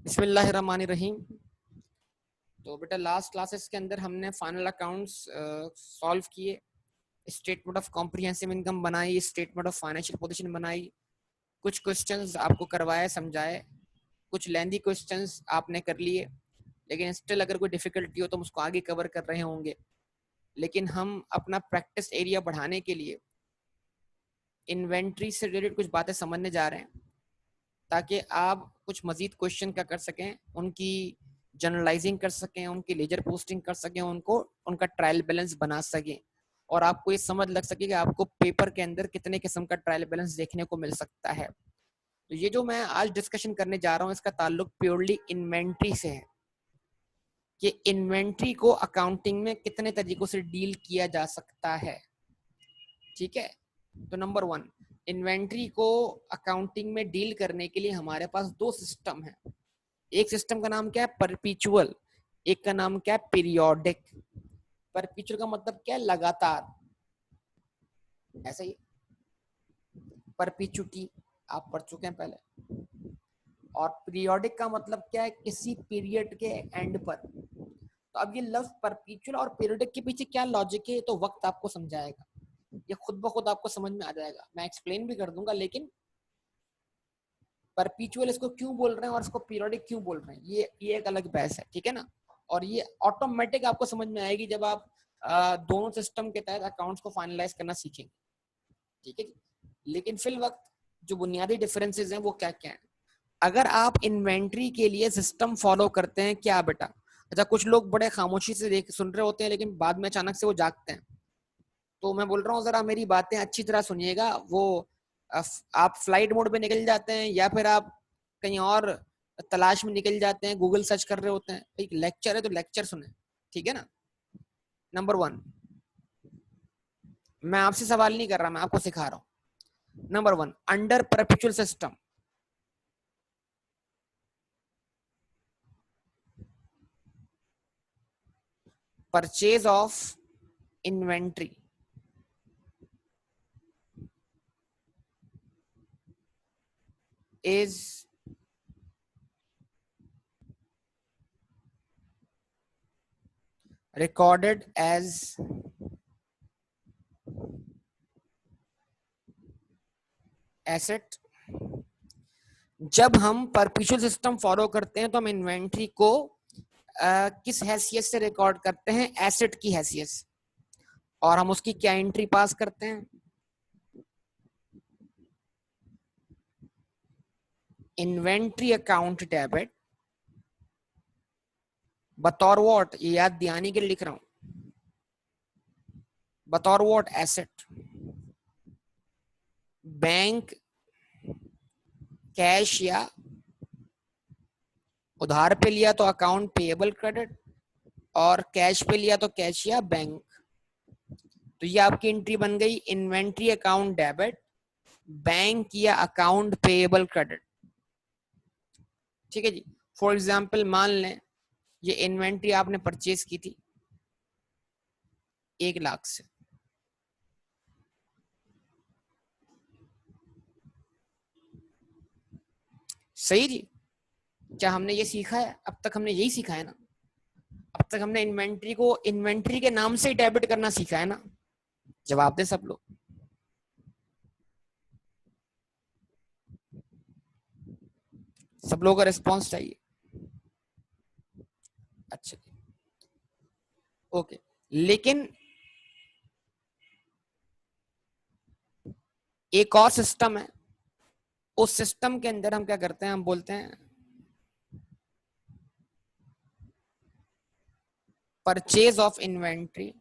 बिस्मिल्लाहिर्रहमानिर्रहीम। तो बेटा लास्ट क्लासेस के अंदर हमने फाइनल अकाउंट्स सॉल्व किए, स्टेटमेंट ऑफ कॉम्प्रिहेंसिव इनकम बनाई, स्टेटमेंट ऑफ फाइनेंशियल पोजीशन बनाई, कुछ क्वेश्चंस आपको करवाए समझाए, कुछ लेंदी क्वेश्चंस आपने कर लिए, लेकिन स्टिल अगर कोई डिफिकल्टी हो तो हम उसको आगे कवर कर रहे होंगे। लेकिन हम अपना प्रैक्टिस एरिया बढ़ाने के लिए इन्वेंट्री से रिलेटेड कुछ बातें समझने जा रहे हैं ताकि आप कुछ मजीद क्वेश्चन क्या कर सकें, उनकी जनरलाइजिंग कर सकें, उनकी लेजर पोस्टिंग कर सकें, उनको उनका ट्रायल बैलेंस बना सकें और आपको ये समझ लग सके कि आपको पेपर के अंदर कितने किस्म का ट्रायल बैलेंस देखने को मिल सकता है। तो ये जो मैं आज डिस्कशन करने जा रहा हूँ इसका ताल्लुक प्योरली इन्वेंट्री से है कि इन्वेंट्री को अकाउंटिंग में कितने तरीकों से डील किया जा सकता है। ठीक है, तो नंबर 1, इन्वेंट्री को अकाउंटिंग में डील करने के लिए हमारे पास दो सिस्टम है। एक सिस्टम का नाम क्या है, परपीचुअल, एक का नाम क्या है, पीरियोडिक। परपीचुअल का मतलब क्या है, लगातार, ऐसा ही। परपीचुटी आप पढ़ चुके हैं पहले। और पीरियोडिक का मतलब क्या है, किसी पीरियड के एंड पर। तो अब ये लफ्ज परपीचुअल और पीरियोडिक के पीछे क्या लॉजिक है तो वक्त आपको समझाएगा, ये खुद ब खुद आपको समझ में आ जाएगा, मैं एक्सप्लेन भी कर दूंगा। लेकिन परपीचुअल इसको क्यों बोल रहे हैं और इसको पीरियोडिक क्यों बोल रहे हैं, ये एक अलग बहस है, ठीक है ना। और ये ऑटोमेटिक आपको समझ में आएगी जब आप दोनों सिस्टम के तहत अकाउंट्स को फाइनलाइज करना सीखेंगे, ठीक है जी। लेकिन फिल वक्त जो बुनियादी डिफरेंसेस हैं वो क्या क्या है। अगर आप इन्वेंट्री के लिए सिस्टम फॉलो करते हैं क्या बेटा, अच्छा कुछ लोग बड़े खामोशी से देख सुन रहे होते हैं लेकिन बाद में अचानक से वो जागते हैं। तो मैं बोल रहा हूँ जरा मेरी बातें अच्छी तरह सुनिएगा। वो आप फ्लाइट मोड पे निकल जाते हैं या फिर आप कहीं और तलाश में निकल जाते हैं, गूगल सर्च कर रहे होते हैं, एक लेक्चर है तो लेक्चर सुने, ठीक है ना। नंबर 1, मैं आपसे सवाल नहीं कर रहा, मैं आपको सिखा रहा हूं। Number 1, under perpetual system purchase of inventory is recorded as asset। जब हम परपेचुअल सिस्टम फॉलो करते हैं तो हम इन्वेंट्री को किस हैसियत से रिकॉर्ड करते हैं, एसेट की हैसियत से। और हम उसकी क्या एंट्री पास करते हैं, इन्वेंट्री अकाउंट डेबिट बतौर व्हाट, ये याद दिलाने के लिए लिख रहा हूं, बतौर व्हाट, एसेट। बैंक कैश या उधार पे लिया तो अकाउंट पेएबल क्रेडिट, और कैश पे लिया तो कैश या बैंक। तो ये आपकी एंट्री बन गई, इन्वेंट्री अकाउंट डेबिट बैंक या अकाउंट पेएबल क्रेडिट, ठीक है जी। फॉर एग्जांपल मान लें ये इन्वेंट्री आपने परचेज की थी 1 लाख से, सही जी। क्या हमने ये सीखा है, अब तक हमने यही सीखा है ना। अब तक हमने इन्वेंट्री को इन्वेंट्री के नाम से ही डेबिट करना सीखा है ना। जवाब दे सब लोग। सब लोगों का रिस्पॉन्स चाहिए। अच्छा, ओके। लेकिन एक और सिस्टम है, उस सिस्टम के अंदर हम क्या करते हैं, हम बोलते हैं purchase of inventory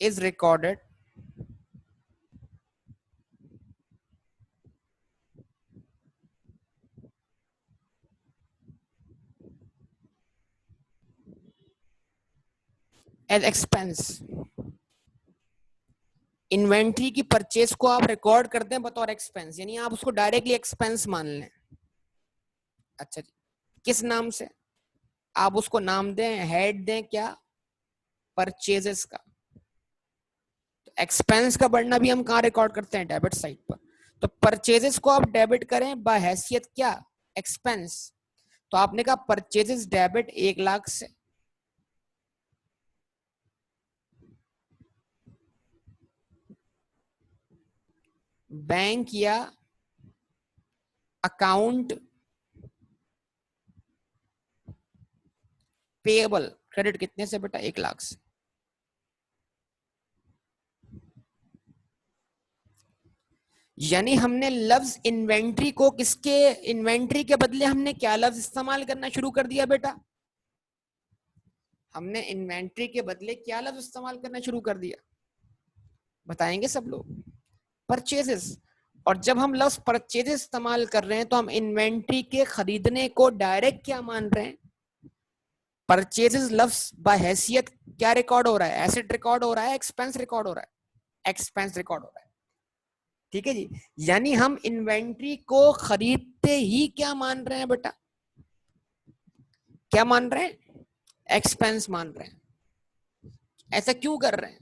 is recorded as expense। Inventory की परचेज को आप रिकॉर्ड करते हैं बतौर एक्सपेंस, यानी आप उसको डायरेक्टली एक्सपेंस मान लें। अच्छा जी, किस नाम से, आप उसको नाम दें, हेड दें क्या, परचेजेस का। एक्सपेंस का बढ़ना भी हम कहाँ रिकॉर्ड करते हैं? डेबिट साइड पर। तो परचेजेस को आप डेबिट करें बहैसियत क्या? एक्सपेंस। तो आपने कहा परचेजेस डेबिट 1 लाख से, बैंक या अकाउंट पेएबल क्रेडिट कितने से बेटा? 1 लाख से। यानी हमने लफ्ज इन्वेंट्री को किसके, इन्वेंट्री के बदले हमने क्या लफ्ज इस्तेमाल करना शुरू कर दिया बेटा? हमने इन्वेंट्री के बदले क्या लफ्ज इस्तेमाल करना शुरू कर दिया? बताएंगे सब लोग? परचेजेस। और जब हम लफ्ज परचेजेस इस्तेमाल कर रहे हैं तो हम इन्वेंट्री के खरीदने को डायरेक्ट क्या मान रहे हैं? परचेजेस लफ्ज बहैसियत क्या रिकॉर्ड हो रहा है? एसेट रिकॉर्ड हो रहा है, एक्सपेंस रिकॉर्ड हो रहा है? एक्सपेंस रिकॉर्ड हो रहा है। ठीक है जी। यानी हम इन्वेंट्री को खरीदते ही क्या मान रहे हैं बेटा? क्या मान रहे हैं? एक्सपेंस मान रहे हैं। ऐसा क्यों कर रहे हैं?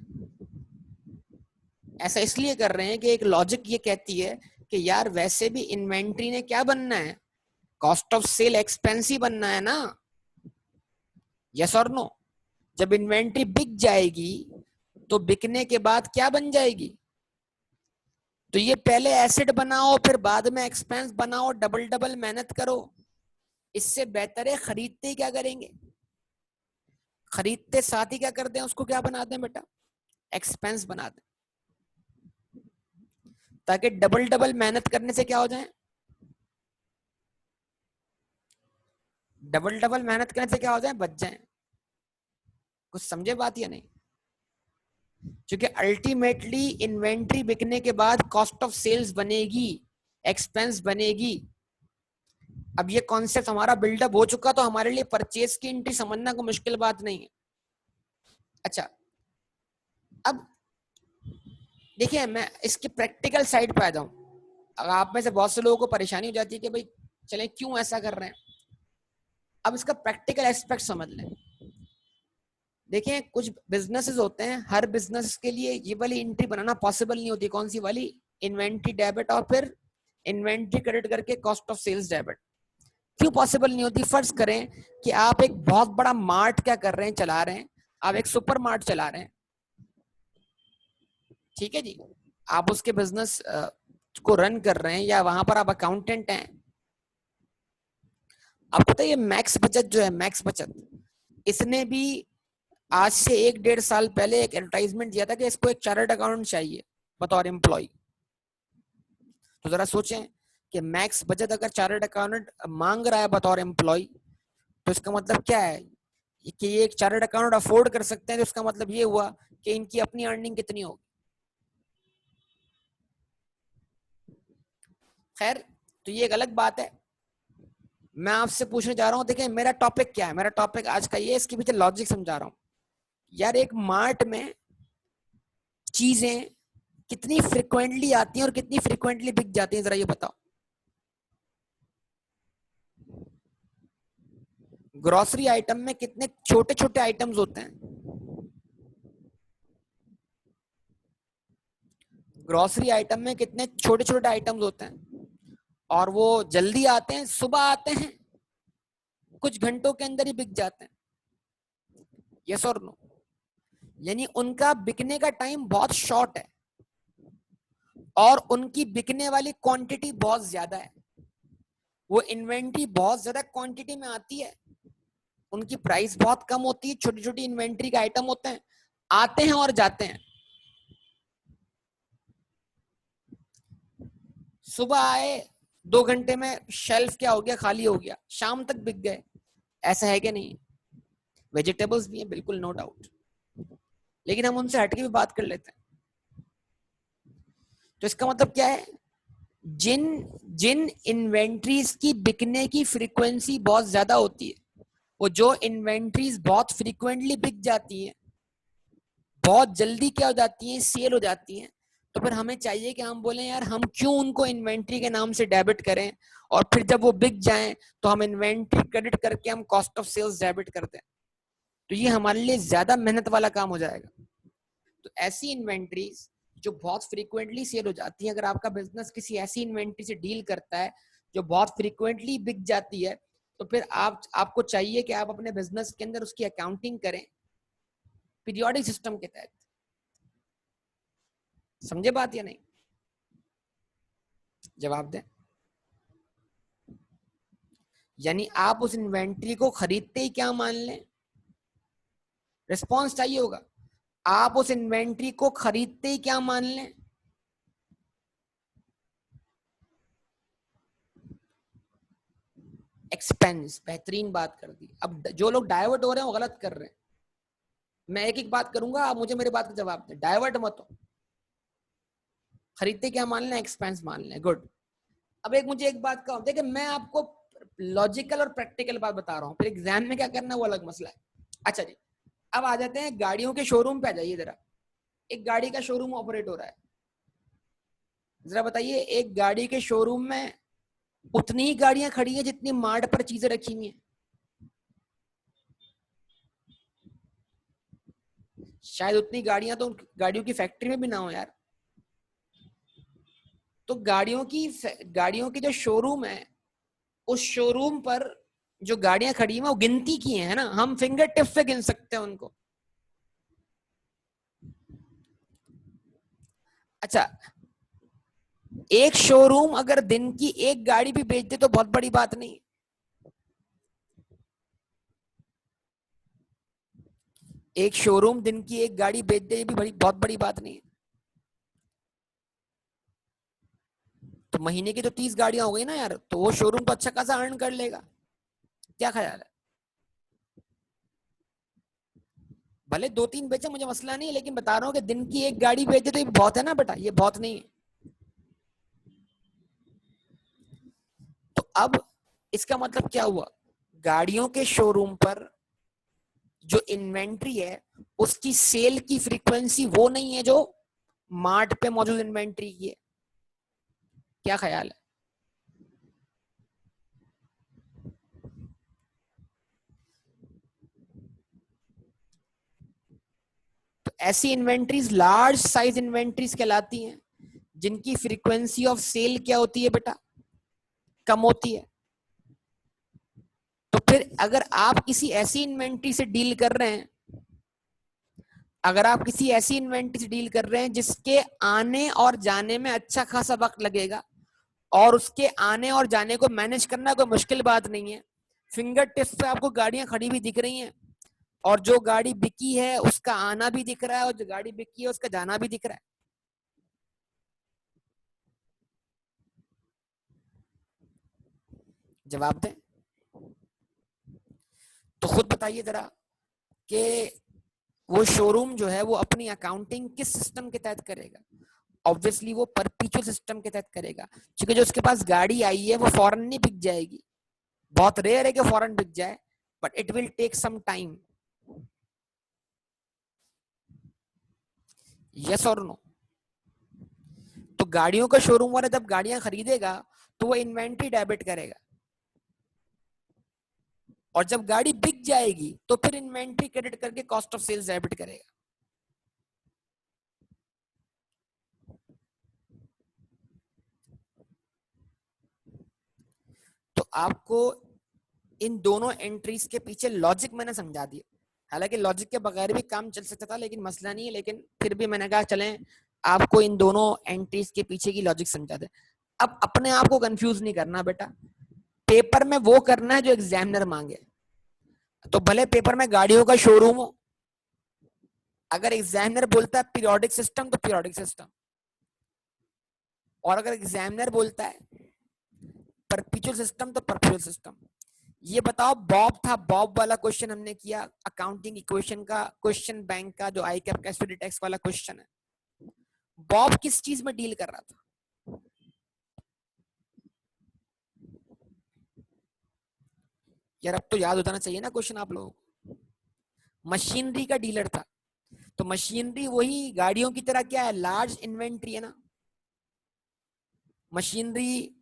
ऐसा इसलिए कर रहे हैं कि एक लॉजिक ये कहती है कि यार वैसे भी इन्वेंट्री ने क्या बनना है? कॉस्ट ऑफ सेल एक्सपेंस ही बनना है ना। यस और नो? जब इन्वेंट्री बिक जाएगी तो बिकने के बाद क्या बन जाएगी? तो ये पहले एसेट बनाओ फिर बाद में एक्सपेंस बनाओ, डबल डबल मेहनत करो। इससे बेहतर है खरीदते ही क्या करेंगे? खरीदते साथ ही क्या कर दें? उसको क्या बना दें बेटा? एक्सपेंस बना दें, ताकि डबल डबल मेहनत करने से क्या हो जाए? डबल डबल मेहनत करने से क्या हो जाए? बच जाए। कुछ समझे बात या नहीं? क्योंकि अल्टीमेटली इन्वेंट्री बिकने के बाद कॉस्ट ऑफ सेल्स बनेगी, एक्सपेंस बनेगी। अब ये कॉन्सेप्ट हमारा बिल्डअप हो चुका तो हमारे लिए परचेज की एंट्री समझना कोई मुश्किल बात नहीं है। अच्छा, अब देखिए मैं इसके प्रैक्टिकल साइड पे आ जाऊं। अगर आप में से बहुत से लोगों को परेशानी हो जाती है कि भाई चले क्यों ऐसा कर रहे हैं, अब इसका प्रैक्टिकल एस्पेक्ट समझ लें। देखिए कुछ बिजनेसेस होते हैं, हर बिजनेस के लिए ये वाली एंट्री बनाना पॉसिबल नहीं होती। कौन सी वाली? इन्वेंट्री डेबिट और फिर इन्वेंट्री क्रेडिट करके कॉस्ट ऑफ सेल्स डेबिट। क्यों पॉसिबल नहीं होती? फर्ज करें कि आप एक बहुत बड़ा मार्ट क्या कर रहे हैं, चला रहे हैं। आप एक सुपर मार्ट चला रहे हैं, ठीक है जी। आप उसके बिजनेस को रन कर रहे हैं या वहां पर आप अकाउंटेंट हैं। आपको पता है ये मैक्स बचत जो है, मैक्स बचत, इसने भी आज से 1-1.5 साल पहले एक एडवर्टाइजमेंट दिया था कि इसको एक चार्टर्ड अकाउंटेंट चाहिए बतौर एम्प्लॉय। तो जरा सोचें कि मैक्स बचत अगर चार्टर्ड अकाउंटेंट मांग रहा है बतौर एम्प्लॉय, तो इसका मतलब क्या है कि ये एक चार्टर्ड अकाउंटेंट अफोर्ड कर सकते हैं। तो इसका मतलब ये हुआ कि इनकी अपनी अर्निंग कितनी होगी। खैर, तो ये एक अलग बात है। मैं आपसे पूछने जा रहा हूँ, देखिए मेरा टॉपिक क्या है? मेरा टॉपिक आज का ये, इसके पीछे लॉजिक समझा रहा हूँ। यार एक मार्ट में चीजें कितनी फ्रिक्वेंटली आती हैं और कितनी फ्रिक्वेंटली बिक जाती हैं, जरा ये बताओ। ग्रोसरी आइटम में कितने छोटे छोटे आइटम्स होते हैं? ग्रोसरी आइटम में कितने छोटे छोटे आइटम्स होते हैं? और वो जल्दी आते हैं, सुबह आते हैं, कुछ घंटों के अंदर ही बिक जाते हैं। यस और नो? यानी उनका बिकने का टाइम बहुत शॉर्ट है और उनकी बिकने वाली क्वांटिटी बहुत ज्यादा है। वो इन्वेंट्री बहुत ज्यादा क्वांटिटी में आती है, उनकी प्राइस बहुत कम होती है। छोटी छोटी इन्वेंट्री के आइटम होते हैं, आते हैं और जाते हैं। सुबह आए, 2 घंटे में शेल्फ क्या हो गया? खाली हो गया, शाम तक बिक गए। ऐसा है कि नहीं? वेजिटेबल्स भी है बिल्कुल, नो डाउट, लेकिन हम उनसे हटके भी बात कर लेते हैं। तो इसका मतलब क्या है? जिन जिन इन्वेंट्रीज की बिकने की फ्रीक्वेंसी बहुत ज्यादा होती है, वो जो इन्वेंट्रीज बहुत फ्रीक्वेंटली बिक जाती हैं, बहुत जल्दी क्या हो जाती हैं? सेल हो जाती हैं। तो फिर हमें चाहिए कि हम बोलें यार हम क्यों उनको इन्वेंट्री के नाम से डेबिट करें, और फिर जब वो बिक जाएं तो हम इन्वेंट्री क्रेडिट करके हम कॉस्ट ऑफ सेल्स डेबिट कर दें। तो ये हमारे लिए ज्यादा मेहनत वाला काम हो जाएगा। तो ऐसी इन्वेंट्रीज जो बहुत फ्रीक्वेंटली सेल हो जाती है, अगर आपका बिजनेस किसी ऐसी इन्वेंट्री से डील करता है जो बहुत फ्रीक्वेंटली बिक जाती है, तो फिर आपको चाहिए कि आप अपने बिजनेस के अंदर उसकी अकाउंटिंग करें पीरियोडिक सिस्टम के तहत। समझे बात या नहीं? जवाब दें। यानी आप उस इन्वेंट्री को खरीदते ही क्या मान लें? रिस्पॉन्स चाहिए होगा। आप उस इन्वेंट्री को खरीदते ही क्या मान लें? एक्सपेंस। बेहतरीन बात कर दी। अब जो लोग डाइवर्ट हो रहे हैं वो गलत कर रहे हैं। मैं एक एक बात करूंगा, आप मुझे मेरी बात का जवाब दें। डाइवर्ट मत हो। खरीदते क्या मान लें? एक्सपेंस मान लें। गुड। अब मुझे एक बात का, देखिए मैं आपको लॉजिकल और प्रैक्टिकल बात बता रहा हूँ, फिर एग्जाम में क्या करना वो अलग मसला है। अच्छा जी, अब आ जाते हैं गाड़ियों के शोरूम पे। आ जाइए जरा। एक गाड़ी का शोरूम ऑपरेट हो रहा है, जरा बताइए एक गाड़ी के शोरूम में उतनी ही गाड़ियां खड़ी हैं जितनी मार्ट पर चीजें रखी हुई हैं? शायद उतनी गाड़ियां तो गाड़ियों की फैक्ट्री में भी ना हो यार। तो गाड़ियों की जो शोरूम है, उस शोरूम पर जो गाड़ियां खड़ी हैं वो गिनती की है ना, हम फिंगर टिप से गिन सकते हैं उनको। अच्छा, एक शोरूम अगर दिन की एक गाड़ी भी बेच दे तो बहुत बड़ी बात नहीं। एक शोरूम दिन की एक गाड़ी बेच दे, ये भी बहुत बड़ी बात नहीं है। तो महीने की तो 30 गाड़ियां हो गई ना यार, तो वो शोरूम तो अच्छा खासा अर्न कर लेगा। क्या ख्याल है? भले 2-3 बेचे मुझे मसला नहीं है, लेकिन बता रहा हूं कि दिन की एक गाड़ी बेचे तो ये बहुत है ना बेटा, ये बहुत नहीं है। तो अब इसका मतलब क्या हुआ? गाड़ियों के शोरूम पर जो इन्वेंट्री है उसकी सेल की फ्रीक्वेंसी वो नहीं है जो मार्ट पे मौजूद इन्वेंट्री की है। क्या ख्याल है? तो ऐसी इन्वेंट्रीज लार्ज साइज इन्वेंट्रीज कहलाती हैं, जिनकी फ्रीक्वेंसी ऑफ सेल क्या होती है बेटा? कम होती है। तो फिर अगर आप किसी ऐसी इन्वेंट्री से डील कर रहे हैं, अगर आप किसी ऐसी इन्वेंट्री से डील कर रहे हैं जिसके आने और जाने में अच्छा खासा वक्त लगेगा, और उसके आने और जाने को मैनेज करना कोई मुश्किल बात नहीं है, फिंगर टिप्स पे आपको गाड़ियां खड़ी हुई दिख रही हैं, और जो गाड़ी बिकी है उसका आना भी दिख रहा है, और जो गाड़ी बिकी है उसका जाना भी दिख रहा है। जवाब दें। तो खुद बताइए जरा कि वो शोरूम जो है वो अपनी अकाउंटिंग किस सिस्टम के तहत करेगा? ऑब्वियसली वो परपीचुअल सिस्टम के तहत करेगा, क्योंकि जो उसके पास गाड़ी आई है वो फौरन नहीं बिक जाएगी। बहुत रेयर है कि फौरन बिक जाए, but it will take some time. Yes और नो? तो गाड़ियों का शोरूम वाला जब गाड़ियां खरीदेगा तो वो इन्वेंट्री डेबिट करेगा, और जब गाड़ी बिक जाएगी तो फिर इन्वेंट्री क्रेडिट करके कॉस्ट ऑफ सेल्स डेबिट करेगा। तो आपको इन दोनों एंट्रीज के पीछे लॉजिक मैंने समझा दिया। हालांकि लॉजिक के बगैर भी काम चल सकता था, लेकिन मसला नहीं है, लेकिन फिर भी मैंने कहा चलें आपको इन दोनों एंट्रीज के पीछे की लॉजिक समझा दे। अब अपने आप को कंफ्यूज नहीं करना बेटा, पेपर में वो करना है जो एग्जामिनर मांगे। तो भले पेपर में गाड़ियों का शोरूम हो, अगर एग्जामिनर बोलता है पीरियोडिक सिस्टम तो पीरियोडिक सिस्टम, और अगर एग्जामिनर बोलता है परपेचुअल सिस्टम तो परपेचुअल सिस्टम। ये बताओ, बॉब था, बॉब वाला क्वेश्चन हमने किया अकाउंटिंग इक्वेशन का, क्वेश्चन बैंक का जो आई कैप का स्टडी टैक्स वाला क्वेश्चन है, बॉब किस चीज में डील कर रहा था? यार अब तो याद होना चाहिए ना क्वेश्चन आप लोगों को। मशीनरी का डीलर था। तो मशीनरी वही गाड़ियों की तरह क्या है, लार्ज इन्वेंट्री है ना। मशीनरी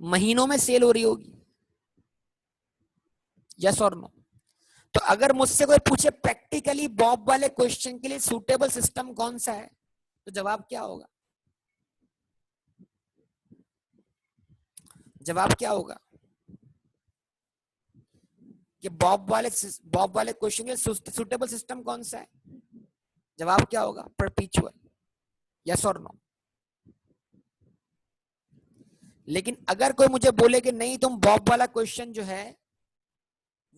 महीनों में सेल हो रही होगी। यस और नो? तो अगर मुझसे कोई पूछे प्रैक्टिकली बॉब वाले क्वेश्चन के लिए सूटेबल सिस्टम कौन सा है, तो जवाब क्या होगा? जवाब क्या होगा कि बॉब वाले क्वेश्चन के लिए सूटेबल सिस्टम कौन सा है? जवाब क्या होगा? परपेचुअल। यस और नो? लेकिन अगर कोई मुझे बोले कि नहीं तुम बॉब वाला क्वेश्चन जो है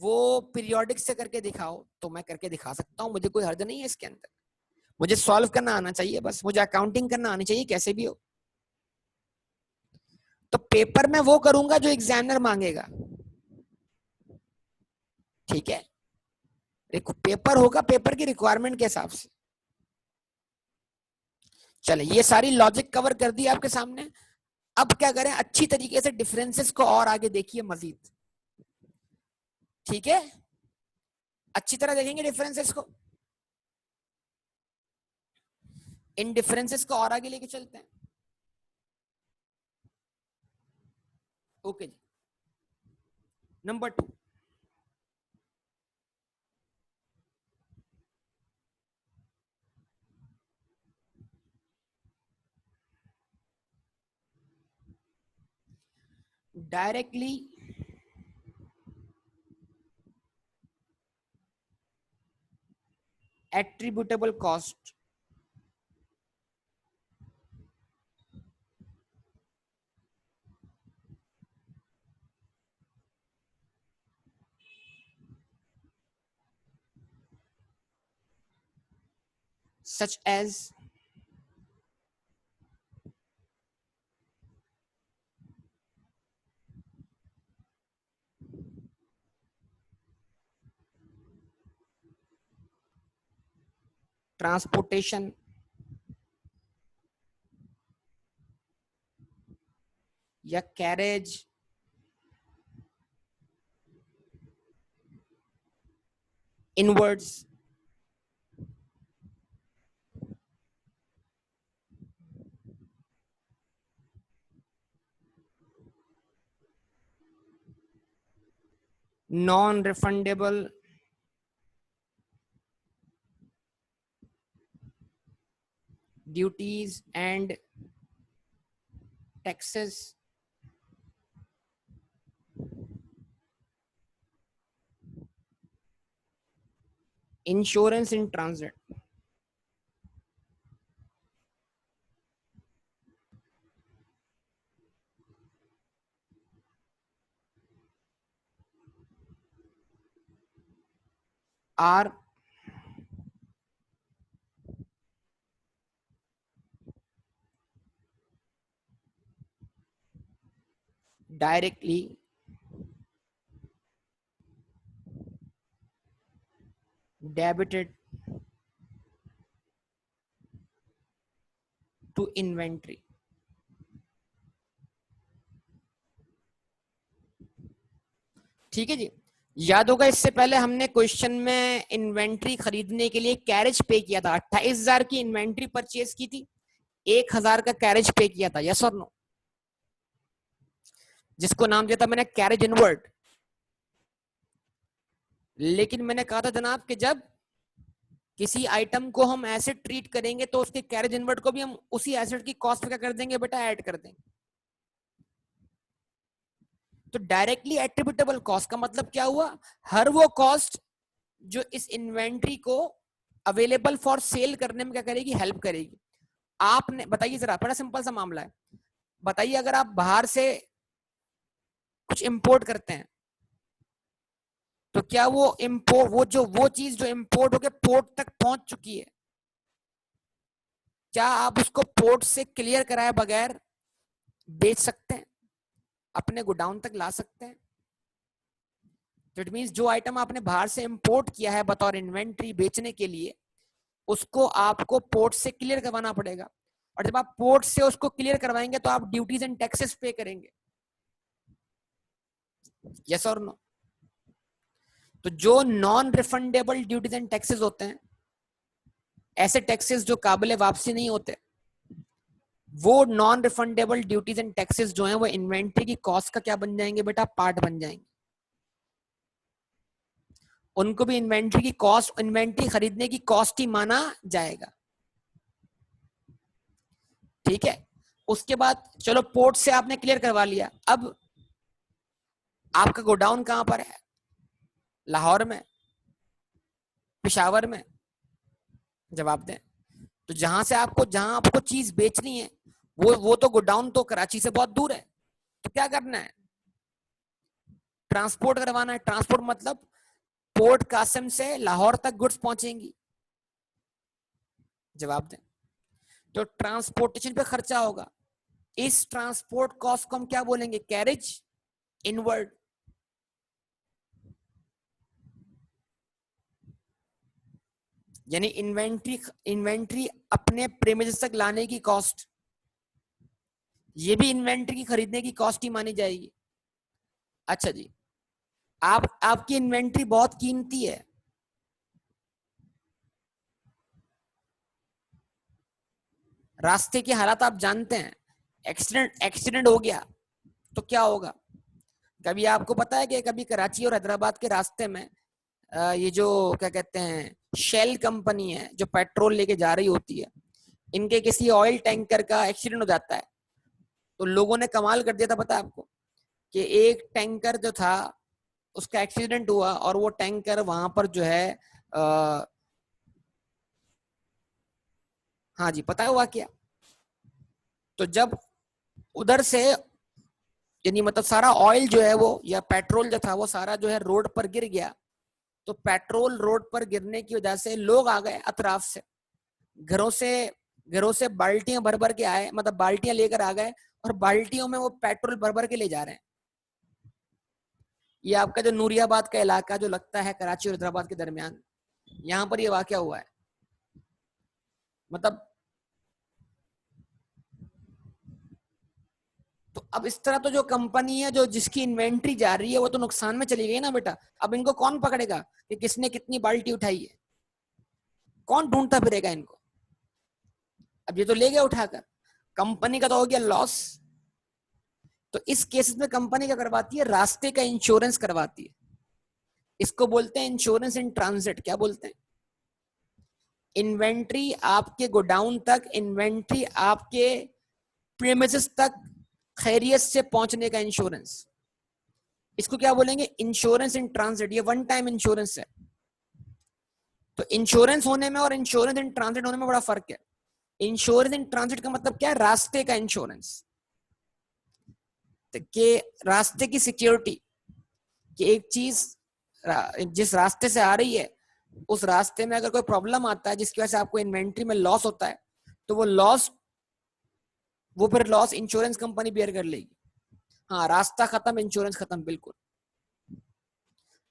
वो पीरियोडिक से करके दिखाओ, तो मैं करके दिखा सकता हूं, मुझे कोई हर्ज नहीं है इसके अंदर। मुझे सॉल्व करना आना चाहिए, बस मुझे अकाउंटिंग करना आनी चाहिए कैसे भी हो। तो पेपर में वो करूंगा जो एग्जामिनर मांगेगा, ठीक है? पेपर होगा पेपर की रिक्वायरमेंट के हिसाब से। चले, ये सारी लॉजिक कवर कर दी आपके सामने। अब क्या करें, अच्छी तरीके से डिफरेंसेस को और आगे देखिए मजीद, ठीक है? अच्छी तरह देखेंगे डिफरेंसेस को, इन डिफरेंसेस को और आगे लेके चलते हैं। ओके जी, number 2, directly attributable cost such as transportation, या carriage, inwards, non refundable duties and taxes, insurance in transit. Are directly debited to inventory. ठीक है जी, याद होगा इससे पहले हमने क्वेश्चन में इन्वेंट्री खरीदने के लिए कैरेज पे किया था, 28,000 की इन्वेंट्री परचेज की थी, 1,000 का कैरेज पे किया था, यस और नो? जिसको नाम दिया था मैंने कैरेज इनवर्ड। लेकिन मैंने कहा था जनाब कि जब किसी आइटम को हम एसेट ट्रीट करेंगे तो उसके कैरेज इनवर्ड को भी हम उसी एसेट की कॉस्ट पे क्या कर देंगे बेटा, ऐड कर देंगे। तो डायरेक्टली एट्रीब्यूटेबल कॉस्ट का मतलब क्या हुआ? हर वो कॉस्ट जो इस इन्वेंट्री को अवेलेबल फॉर सेल करने में क्या करेगी, हेल्प करेगी। आपने बताइए जरा, बड़ा सिंपल सा मामला है, बताइए अगर आप बाहर से कुछ इंपोर्ट करते हैं तो क्या वो इंपोर्ट वो चीज जो इंपोर्ट होके पोर्ट तक पहुंच चुकी है, क्या आप उसको पोर्ट से क्लियर कराए बगैर बेच सकते हैं, अपने गोडाउन तक ला सकते हैं? तो इट मींस जो आइटम आपने बाहर से इंपोर्ट किया है बतौर इन्वेंट्री बेचने के लिए, उसको आपको पोर्ट से क्लियर करवाना पड़ेगा, और जब आप पोर्ट से उसको क्लियर करवाएंगे तो आप ड्यूटीज एंड टैक्सेस पे करेंगे, यस और नो? तो जो non refundable duties and taxes होते हैं, ऐसे टैक्सेस जो काबिल वापसी नहीं होते, वो non refundable duties and taxes जो हैं वो इन्वेंट्री की कॉस्ट का क्या बन जाएंगे बेटा, पार्ट बन जाएंगे। उनको भी इन्वेंट्री की कॉस्ट, इन्वेंट्री खरीदने की कॉस्ट ही माना जाएगा। ठीक है, उसके बाद चलो पोर्ट से आपने क्लियर करवा लिया। अब आपका गोडाउन कहां पर है? लाहौर में, पेशावर में? जवाब दें। तो जहां आपको चीज बेचनी है, वो तो गोडाउन तो कराची से बहुत दूर है। तो क्या करना है? ट्रांसपोर्ट करवाना है। ट्रांसपोर्ट मतलब पोर्ट कासिम से लाहौर तक गुड्स पहुंचेंगी। जवाब दें। तो ट्रांसपोर्टेशन पे खर्चा होगा। इस ट्रांसपोर्ट कॉस्ट को हम क्या बोलेंगे? Carriage inward. यानी इन्वेंट्री अपने प्रेमिसेस तक लाने की कॉस्ट, ये भी इन्वेंट्री की खरीदने की कॉस्ट ही मानी जाएगी। अच्छा जी, आपकी इन्वेंट्री बहुत कीमती है, रास्ते के हालात आप जानते हैं, एक्सीडेंट हो गया तो क्या होगा? कभी आपको पता है कि कभी कराची और हैदराबाद के रास्ते में ये जो क्या कहते हैं शेल कंपनी है जो पेट्रोल लेके जा रही होती है, इनके किसी ऑयल टैंकर का एक्सीडेंट हो जाता है। तो लोगों ने कमाल कर दिया था, पता है आपको, कि एक टैंकर जो था उसका एक्सीडेंट हुआ और वो टैंकर वहां पर जो है हाँ जी, पता है हुआ क्या? तो जब उधर से यानी मतलब सारा ऑयल जो है वो या पेट्रोल जो था वो सारा जो है रोड पर गिर गया। तो पेट्रोल रोड पर गिरने की वजह से लोग आ गए अतराफ से, घरों से घरों से बाल्टियां भर भर के आए, मतलब बाल्टियां लेकर आ गए और बाल्टियों में वो पेट्रोल भर भर के ले जा रहे हैं। ये आपका जो नूरियाबाद का इलाका जो लगता है कराची और हैदराबाद के दरमियान, यहाँ पर ये वाकया हुआ है। मतलब तो अब इस तरह तो जो कंपनी है जो जिसकी इन्वेंट्री जा रही है वो तो नुकसान में चली गई ना बेटा। अब इनको कौन पकड़ेगा कि किसने कितनी बाल्टी उठाई है? कौन ढूंढता फिरेगा इनको? अब ये तो ले गया उठाकर, कंपनी का तो हो गया लॉस। तो इस केस में कंपनी क्या करवाती है? रास्ते का इंश्योरेंस करवाती है। इसको बोलते हैं इंश्योरेंस इन ट्रांजिट। क्या बोलते हैं? इन्वेंट्री आपके गोडाउन तक, इन्वेंट्री आपके प्रीमिसेस तक खैरियत से पहुंचने का इंश्योरेंस, इसको क्या बोलेंगे? Insurance in transit. ये वन टाइम इंश्योरेंस है। तो इंश्योरेंस होने में और इंश्योरेंस इन ट्रांजिट होने में बड़ा फर्क है। इंश्योरेंस इन ट्रांजिट का मतलब क्या है? रास्ते का इंश्योरेंस, कि रास्ते की सिक्योरिटी, कि एक चीज जिस रास्ते से आ रही है उस रास्ते में अगर कोई प्रॉब्लम आता है जिसकी वजह से आपको इन्वेंट्री में लॉस होता है, तो वो फिर लॉस इंश्योरेंस कंपनी बेयर कर लेगी। हाँ, रास्ता खत्म, इंश्योरेंस खत्म, बिल्कुल।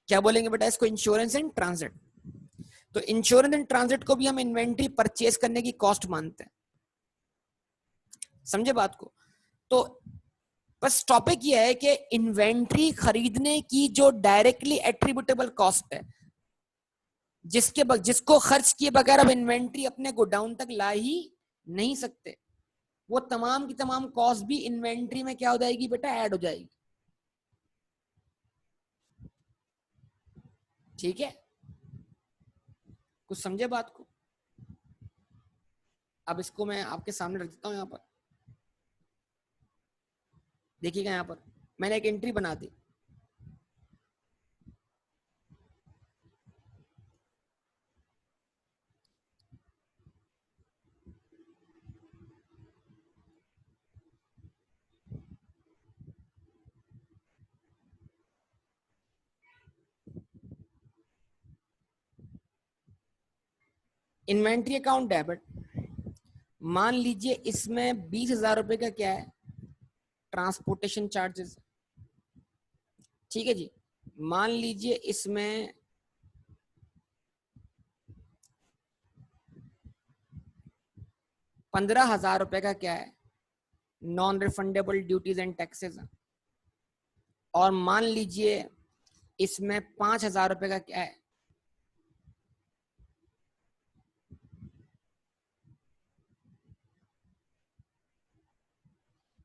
क्या बोलेंगे बेटा इसको? Insurance in transit. तो इंश्योरेंस इन ट्रांजिट को भी हम इन्वेंट्री परचेज करने की कॉस्ट मानते हैं। समझे बात को? तो बस टॉपिक ये है कि इन्वेंट्री खरीदने की जो डायरेक्टली एट्रीब्यूटेबल कॉस्ट है, जिसको खर्च किए बगैर अब इन्वेंट्री अपने गोडाउन तक ला ही नहीं सकते, वो तमाम की तमाम कॉस्ट भी इन्वेंट्री में क्या हो जाएगी बेटा? ऐड हो जाएगी। ठीक है, कुछ समझे बात को? अब इसको मैं आपके सामने रख देता हूं। यहाँ पर देखिएगा, यहाँ पर मैंने एक एंट्री बना दी। इन्वेंट्री अकाउंट डेबिट, मान लीजिए इसमें 20,000 रुपए का क्या है? Transportation charges. ठीक है जी, मान लीजिए इसमें 15,000 रुपए का क्या है? Non refundable duties and taxes. और मान लीजिए इसमें 5,000 रुपए का क्या है?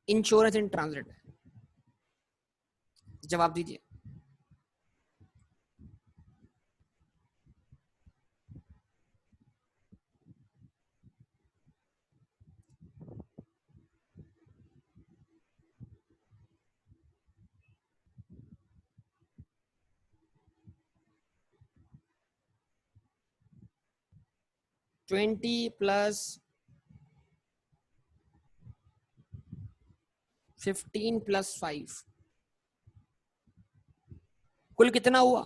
Insurance in transit. जवाब दीजिए। 20 प्लस 15 प्लस 5, कुल कितना हुआ?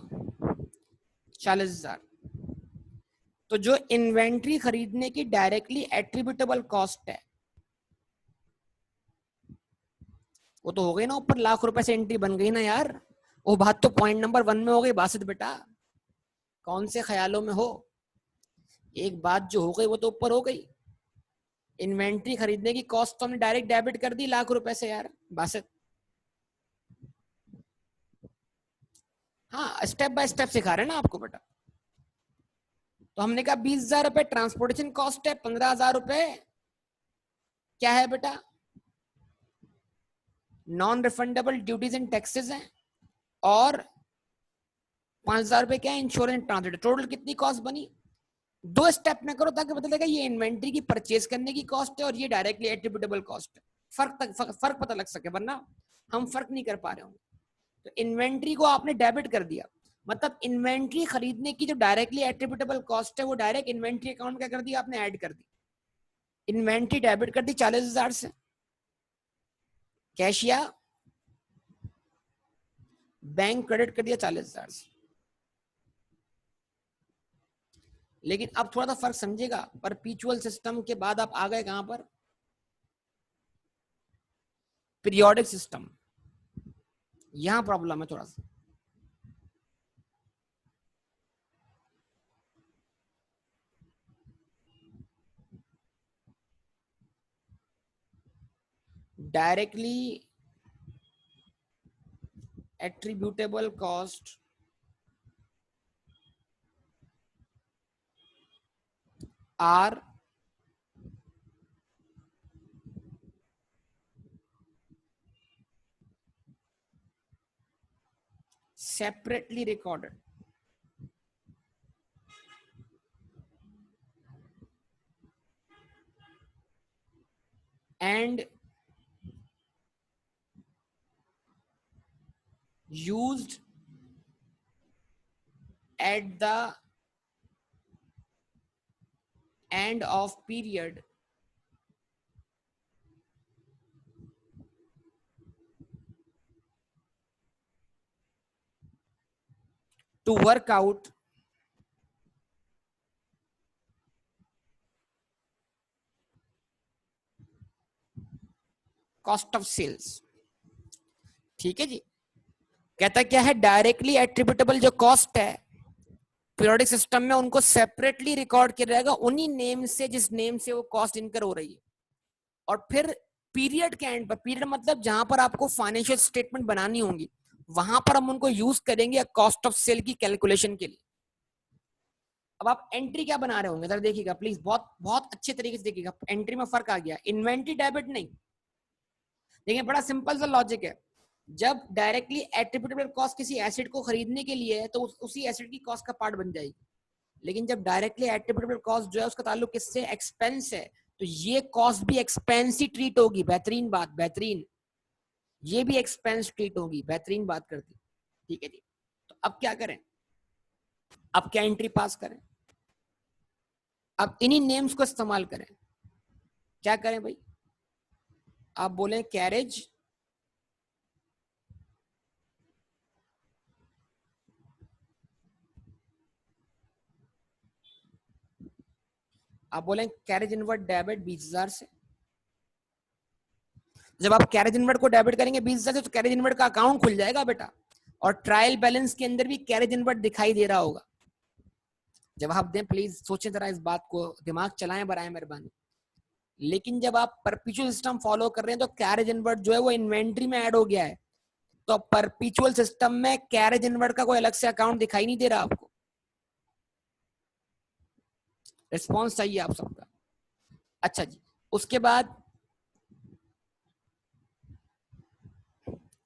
40,000। तो जो इन्वेंट्री खरीदने की डायरेक्टली एट्रीब्यूटेबल कॉस्ट है वो तो हो गई ना, ऊपर लाख रुपए से एंट्री बन गई ना यार। वो बात तो पॉइंट नंबर 1 में हो गई बासित बेटा, कौन से ख्यालों में हो। एक बात जो हो गई वो तो ऊपर हो गई। इन्वेंट्री खरीदने की कॉस्ट तो हमने डायरेक्ट डेबिट कर दी लाख रुपए से यार बासित। हाँ स्टेप बाय स्टेप सिखा रहे हैं ना आपको बेटा। तो हमने कहा 20,000 रुपए ट्रांसपोर्टेशन कॉस्ट है, 15,000 रुपए क्या है बेटा? Non refundable duties and taxes हैं, और 5,000 रुपए क्या है? Insurance transport. टोटल कितनी कॉस्ट बनी? 2 स्टेप में करो ताकि पता लगेगा ये इन्वेंट्री की परचेज करने की कॉस्ट है और ये डायरेक्टली एट्रीब्यूटेबल कॉस्ट है। फर्क पता लग सके, वरना हम फर्क नहीं कर पा रहे होंगे। तो इन्वेंट्री को आपने डेबिट कर दिया, मतलब इन्वेंट्री खरीदने की जो डायरेक्टली एट्रीब्यूटेबल कॉस्ट है वो डायरेक्ट इन्वेंट्री अकाउंट क्या कर दिया आपने? ऐड कर दी। इन्वेंट्री डेबिट कर दी 40,000 से, कैशिया बैंक क्रेडिट कर दिया 40,000 से। लेकिन अब थोड़ा सा फर्क समझेगा, परपीचुअल सिस्टम के बाद आप आ गए कहां पर? Periodic system. यहां प्रॉब्लम है थोड़ा सा। Directly attributable cost are separately recorded and used at the end of period to work out cost of sales। ठीक है जी। कहता क्या है? डायरेक्टली एट्रीब्यूटेबल जो कॉस्ट है पीरियोडिक सिस्टम में उनको सेपरेटली रिकॉर्ड किया जाएगा उन्हीं नेम से जिस नेम से वो कॉस्ट इनकर हो रही है। और फिर पीरियड के एंड पर, पीरियड मतलब जहां पर आपको फाइनेंशियल स्टेटमेंट बनानी होंगी, वहां पर हम उनको यूज करेंगे कॉस्ट ऑफ सेल की कैलकुलेशन के लिए। अब आप एंट्री क्या बना रहे होंगे जरा देखिएगा प्लीज, बहुत बहुत अच्छे तरीके से देखिएगा। एंट्री में फर्क आ गया, इन्वेंट्री डेबिट नहीं। देखिए बड़ा सिंपल सा लॉजिक है। जब डायरेक्टली एट्रिब्यूटेबल कॉस्ट किसी एसेट को खरीदने के लिए है तो उसी एसेट की कॉस्ट का पार्ट बन जाएगी। लेकिन जब डायरेक्टली एट्रिब्यूटेबल कॉस्ट जो है उसका ताल्लुक किससे? एक्सपेंस है, तो ये कॉस्ट भी एक्सपेंस ही ट्रीट होगी। बेहतरीन बात, बेहतरीन। ये भी एक्सपेंस ट्रीट होगी, बेहतरीन बात करती। ठीक है जी। तो अब क्या करें? अब क्या एंट्री पास करें? अब इन्हीं नेम्स को इस्तेमाल करें। क्या करें भाई? आप बोले कैरेज आप बोले कैरेज इनवर्ट डेबिट 20,000 से। जब आप कैरेज इनवर्ट को डेबिट करेंगे 20,000 से तो कैरेज इनवर्ट का अकाउंट खुल जाएगा बेटा, और ट्रायल बैलेंस के अंदर भी कैरेज इनवर्ट दिखाई दे रहा होगा। जवाब दें प्लीज, सोचें जरा इस बात को, दिमाग चलाएं बराए मेहरबानी। लेकिन जब आप परपीचुअल सिस्टम फॉलो कर रहे हैं तो कैरेज इनवर्ट जो है वो इन्वेंट्री में ऐड हो गया है। तो परपीचुअल सिस्टम में कैरेज इनवर्ट का कोई अलग से अकाउंट दिखाई नहीं दे रहा आपको। रिस्पॉन्स चाहिए आप सबका। अच्छा जी, उसके बाद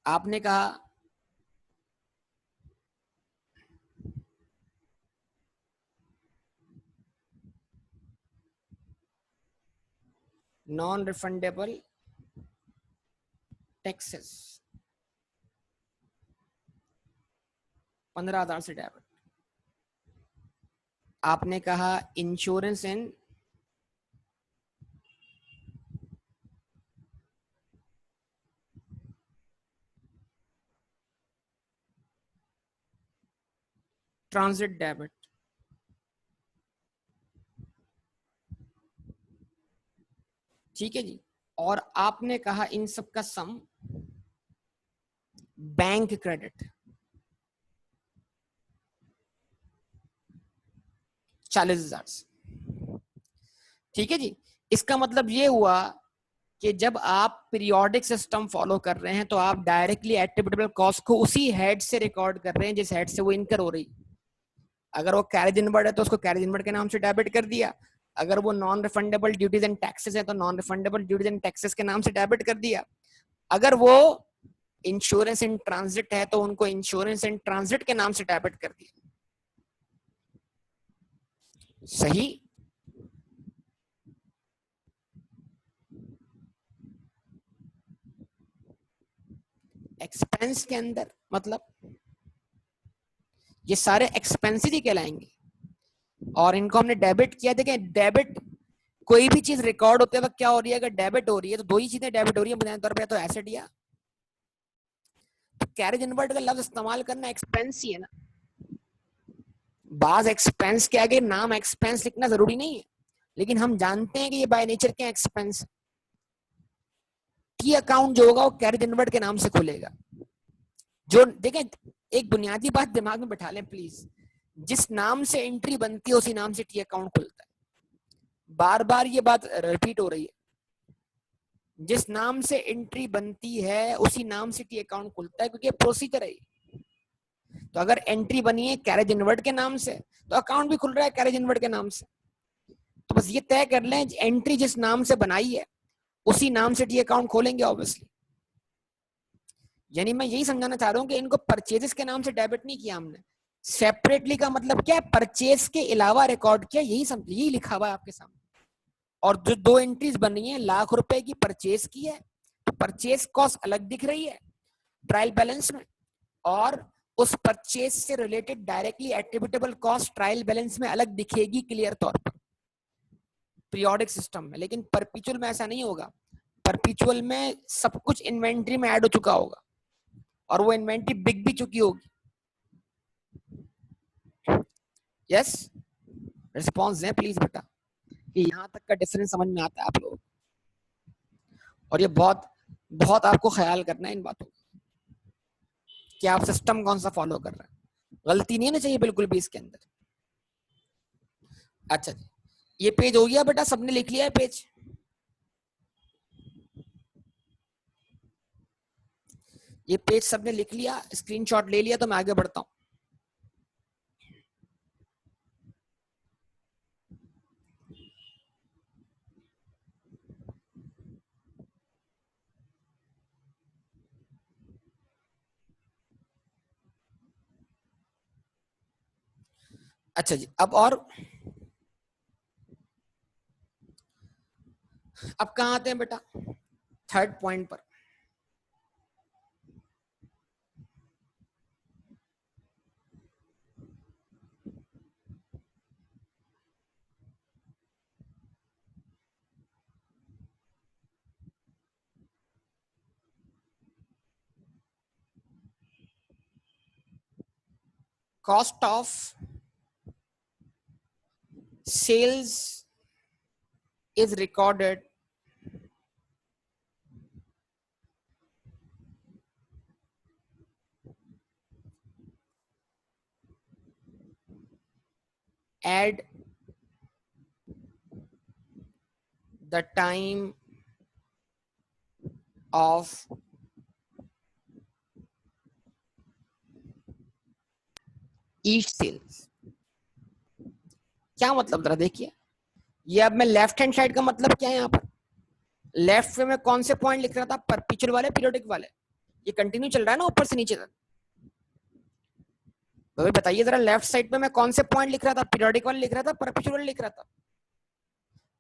आपने कहा नॉन रिफंडेबल टैक्सेस 15,000 से डेबिट। आपने कहा इंश्योरेंस एंड ट्रांजिट डेबिट, ठीक है जी। और आपने कहा इन सब का सम बैंक क्रेडिट 40,000 से, ठीक है जी। इसका मतलब ये हुआ कि जब आप पीरियोडिक सिस्टम फॉलो कर रहे हैं तो आप डायरेक्टली एट्रिब्यूटेबल कॉस्ट को उसी हेड से रिकॉर्ड कर रहे हैं जिस हेड से वो इनकर हो रही। अगर वो कैरेज इनवर्ड है तो उसको कैरेज इनवर्ड के नाम से डेबिट कर दिया, अगर वो non refundable duties and taxes है तो non refundable duties and taxes के नाम से डेबिट कर दिया, अगर वो इंश्योरेंस इन ट्रांजिट है तो उनको इंश्योरेंस इन ट्रांजिट के नाम से डेबिट कर दिया। सही। एक्सपेंस के अंदर मतलब ये सारे एक्सपेंसेस ही कहलाएंगे और इनको हमने डेबिट किया। देखें डेबिट कोई भी चीज रिकॉर्ड होते वक्त क्या हो रही है, अगर डेबिट हो रही है तो दो ही चीजें डेबिट हो रही है बुनियादी तौर पे, तो एसेट या तो कैरेज इनवर्ट का लफ्ज इस्तेमाल करना एक्सपेंस ही है ना। बाज एक्सपेंस के आगे नाम एक्सपेंस लिखना जरूरी नहीं है, लेकिन हम जानते हैं कि ये बाय नेचर के एक्सपेंस। की अकाउंट जो होगा वो कैरेज इनवर्ट के नाम से खुलेगा। जो देखें एक बुनियादी बात दिमाग में बैठा लें प्लीज, जिस नाम से एंट्री बनती है उसी नाम से टी अकाउंट खुलता है। बार बार ये बात रिपीट हो रही है, जिस नाम से एंट्री बनती है उसी नाम से टी अकाउंट खुलता है, क्योंकि प्रोसीजर है। तो अगर एंट्री बनी है कैरेज इनवर्ट के नाम से तो अकाउंट भी खुल रहा है कैरेज इनवर्ट के नाम से। तो बस ये तय कर लें एंट्री जिस नाम से बनाई है उसी नाम से टी अकाउंट खोलेंगे ऑब्वियसली। यानी मैं यही समझाना चाह रहा हूँ कि इनको परचेजेस के नाम से डेबिट नहीं किया हमने, सेपरेटली का मतलब क्या है, परचेज के अलावा रिकॉर्ड किया, यही समझ, यही लिखा हुआ है आपके सामने। और जो दो एंट्रीज बन रही है, ₹1,00,000 की परचेज की है तो परचेज कॉस्ट अलग दिख रही है ट्रायल बैलेंस में, और उस परचेज से related directly attributable cost trial balance में अलग दिखेगी क्लियर तौर पर पीरियोडिक सिस्टम में। लेकिन परपिचुअल में ऐसा नहीं होगा। परपिचुअल में सब कुछ इन्वेंट्री में ऐड हो चुका होगा और वो इन्वेंट्री बिक भी चुकी होगी। यस, रिस्पॉन्स दें प्लीज बेटा, कि यहाँ तक का डिफरेंस समझ में आता है आप लोग। और ये बहुत बहुत आपको ख्याल करना है इन बातों का कि आप सिस्टम कौन सा फॉलो कर रहे हैं। गलती नहीं होनी चाहिए बिल्कुल भी इसके अंदर। अच्छा जी, ये पेज हो गया बेटा, सबने लिख लिया है पेज? ये पेज सबने लिख लिया, स्क्रीनशॉट ले लिया, तो मैं आगे बढ़ता हूं। अच्छा जी, अब कहां आते हैं बेटा? थर्ड पॉइंट पर। Cost of sales is recorded at the time of each sales। क्या मतलब जरा देखिए, ये अब मैं लेफ्ट हैंड साइड का मतलब क्या है यहाँ पर? लेफ्ट में मैं कौन से पॉइंट लिख रहा था, परपिचुअल वाले पीरियोडिक वाले? ये कंटिन्यू चल रहा है ना ऊपर से नीचे तक। तो बताइए जरा, लेफ्ट साइड पे मैं कौन से पॉइंट लिख रहा था, पीरियोडिक वाले लिख रहा था, परपिचुअल वाले लिख रहा था?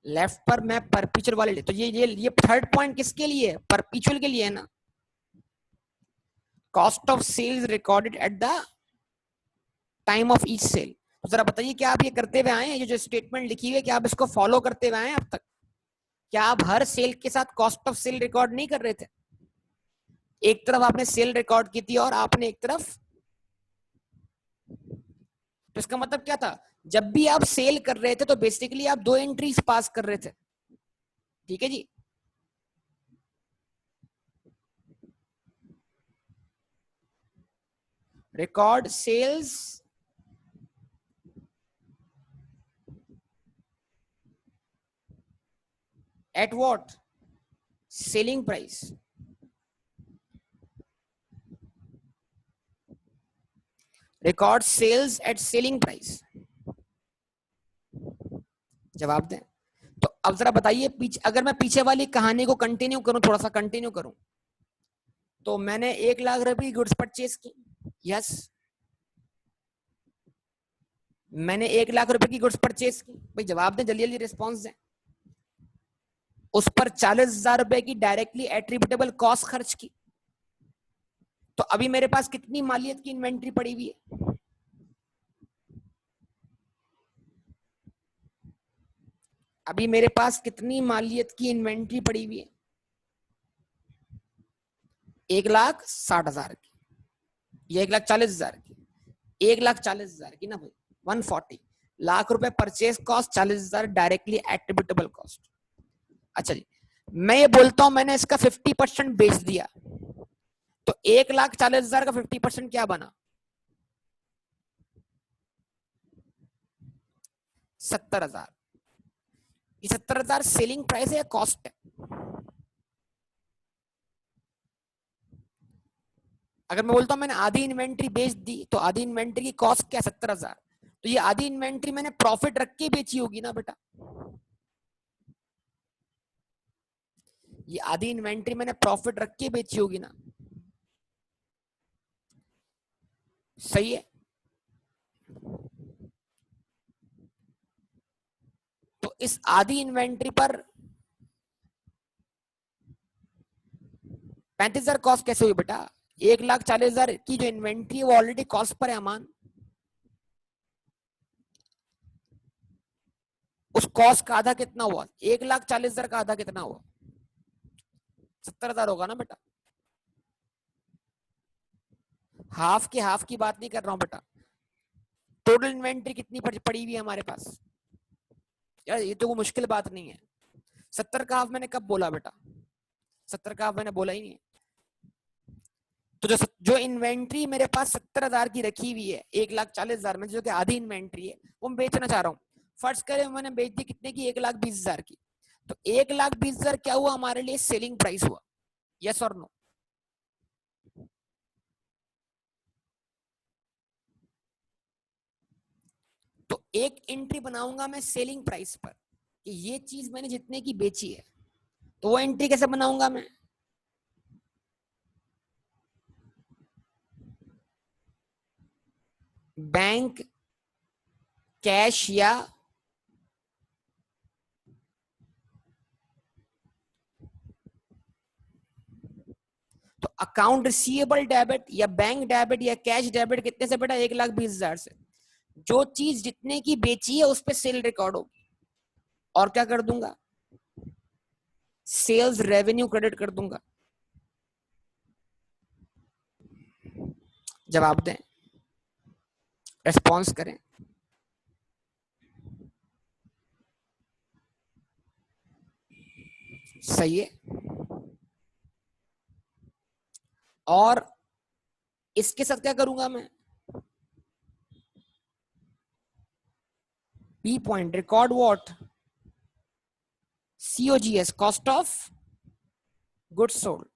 लेफ्ट पर मैं परपिचुअल वाले, तो ये थर्ड पॉइंट किसके लिए है? परपिचुअल के लिए है ना। Cost of sales recorded at the time of each sale. तो जरा बताइए, क्या आप ये करते हुए आए हैं, ये जो स्टेटमेंट लिखी हुई है, क्या आप इसको फॉलो करते हुए आए हैं अब तक? क्या आप हर सेल के साथ कॉस्ट ऑफ सेल रिकॉर्ड नहीं कर रहे थे? एक तरफ आपने सेल रिकॉर्ड की थी और आपने एक तरफ तो इसका मतलब क्या था, जब भी आप सेल कर रहे थे तो बेसिकली आप 2 एंट्रीज पास कर रहे थे। ठीक है जी। Record sales at what, selling price. Record sales at selling price. जवाब दें। तो अब जरा बताइए, पीछे अगर मैं पीछे वाली कहानी को कंटिन्यू करूं, थोड़ा सा कंटिन्यू करूं, तो मैंने 1,00,000 रुपए की गुड्स परचेज की। यस, मैंने 1,00,000 रुपए की गुड्स परचेज की। भाई जवाब दें, जल्दी जल्दी रिस्पॉन्स दें। उस पर 40,000 रुपए की डायरेक्टली एट्रीब्यूटेबल कॉस्ट खर्च की। तो अभी मेरे पास कितनी मालियत की इन्वेंट्री पड़ी हुई है? अभी मेरे पास कितनी मालियत की इन्वेंट्री पड़ी हुई है? 1,60,000 की, ये 1,40,000 की, 1,40,000 की ना भाई, 140 लाख रुपए purchase cost, 40,000 directly attributable cost. अच्छा जी, मैं ये बोलता हूं मैंने इसका 50% बेच दिया, तो 1,40,000 का 50% क्या बना? 70,000। ये 70,000 सेलिंग प्राइस है या कॉस्ट है? अगर मैं बोलता हूं मैंने आधी इन्वेंट्री बेच दी, तो आधी इन्वेंट्री की कॉस्ट क्या? 70,000। तो ये आधी इन्वेंट्री मैंने प्रॉफिट रख के बेची होगी ना बेटा। ये आधी इन्वेंट्री मैंने प्रॉफिट रख के बेची होगी ना। सही है। तो इस आधी इन्वेंट्री पर 35,000 कॉस्ट कैसे हुई बेटा? 1,40,000 की जो इन्वेंट्री है वो ऑलरेडी कॉस्ट पर है अमान। उस कॉस्ट का आधा कितना हुआ? 1,40,000 का आधा कितना हुआ? 70,000 होगा ना बेटा। हाफ के हाफ की बात नहीं कर रहा हूं बेटा, टोटल इन्वेंट्री कितनी पड़ी हुई है हमारे पास? यार ये तो कोई मुश्किल बात नहीं है। 70 का हाफ मैंने कब बोला बेटा? 70 का हाफ मैंने बोला ही नहीं है। तो जो इन्वेंट्री मेरे पास 70,000 की रखी हुई है 1,40,000 में, जो कि आधी इन्वेंट्री है, वो मैं बेचना चाह रहा हूँ। फर्ज करें मैंने बेच दी कितने की? 1,20,000 की। तो 1,20,000 क्या हुआ हमारे लिए? सेलिंग प्राइस हुआ। यस और नो? तो एक एंट्री बनाऊंगा मैं सेलिंग प्राइस पर कि ये चीज मैंने जितने की बेची है, तो वो एंट्री कैसे बनाऊंगा मैं? बैंक कैश या तो अकाउंट रिसीवेबल डेबिट या बैंक डेबिट या कैश डेबिट कितने से बेटा? 1,20,000 से। जो चीज जितने की बेची है उस पर सेल रिकॉर्ड होगी, और क्या कर दूंगा? सेल्स रेवेन्यू क्रेडिट कर दूंगा। जवाब दें, रेस्पॉन्स करें। सही है। और इसके साथ क्या करूंगा मैं? B point, record what? COGS, cost of goods sold.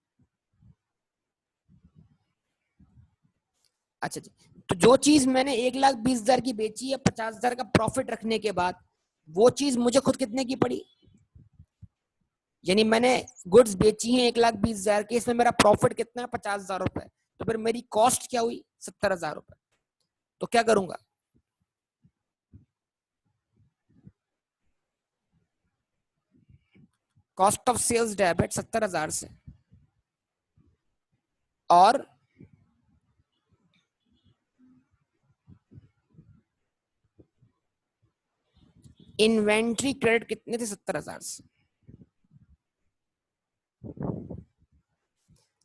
अच्छा जी, तो जो चीज मैंने 1,20,000 की बेची है 50,000 का प्रॉफिट रखने के बाद, वो चीज मुझे खुद कितने की पड़ी? यानी मैंने गुड्स बेची है 1,20,000 की, इसमें मेरा प्रॉफिट कितना है? 50,000 रुपए। तो फिर मेरी कॉस्ट क्या हुई? 70,000 रुपए। तो क्या करूंगा? कॉस्ट ऑफ सेल्स डेबिट 70,000 से, और इन्वेंट्री क्रेडिट कितने थे? 70,000 से।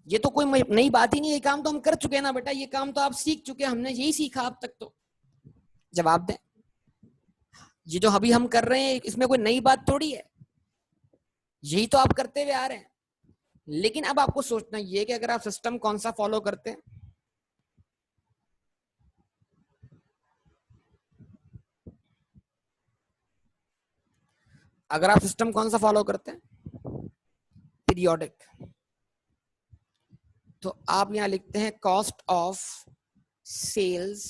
ये तो कोई नई बात ही नहीं है, ये काम तो हम कर चुके हैं ना बेटा, ये काम तो आप सीख चुके हैं, हमने यही सीखा अब तक तो। जवाब दें। ये जो अभी हम कर रहे हैं इसमें कोई नई बात थोड़ी है, यही तो आप करते हुए आ रहे हैं। लेकिन अब आपको सोचना ये कि अगर आप सिस्टम कौन सा फॉलो करते हैं, अगर आप सिस्टम कौन सा फॉलो करते हैं, पीरियोडिक, तो आप यहां लिखते हैं cost of sales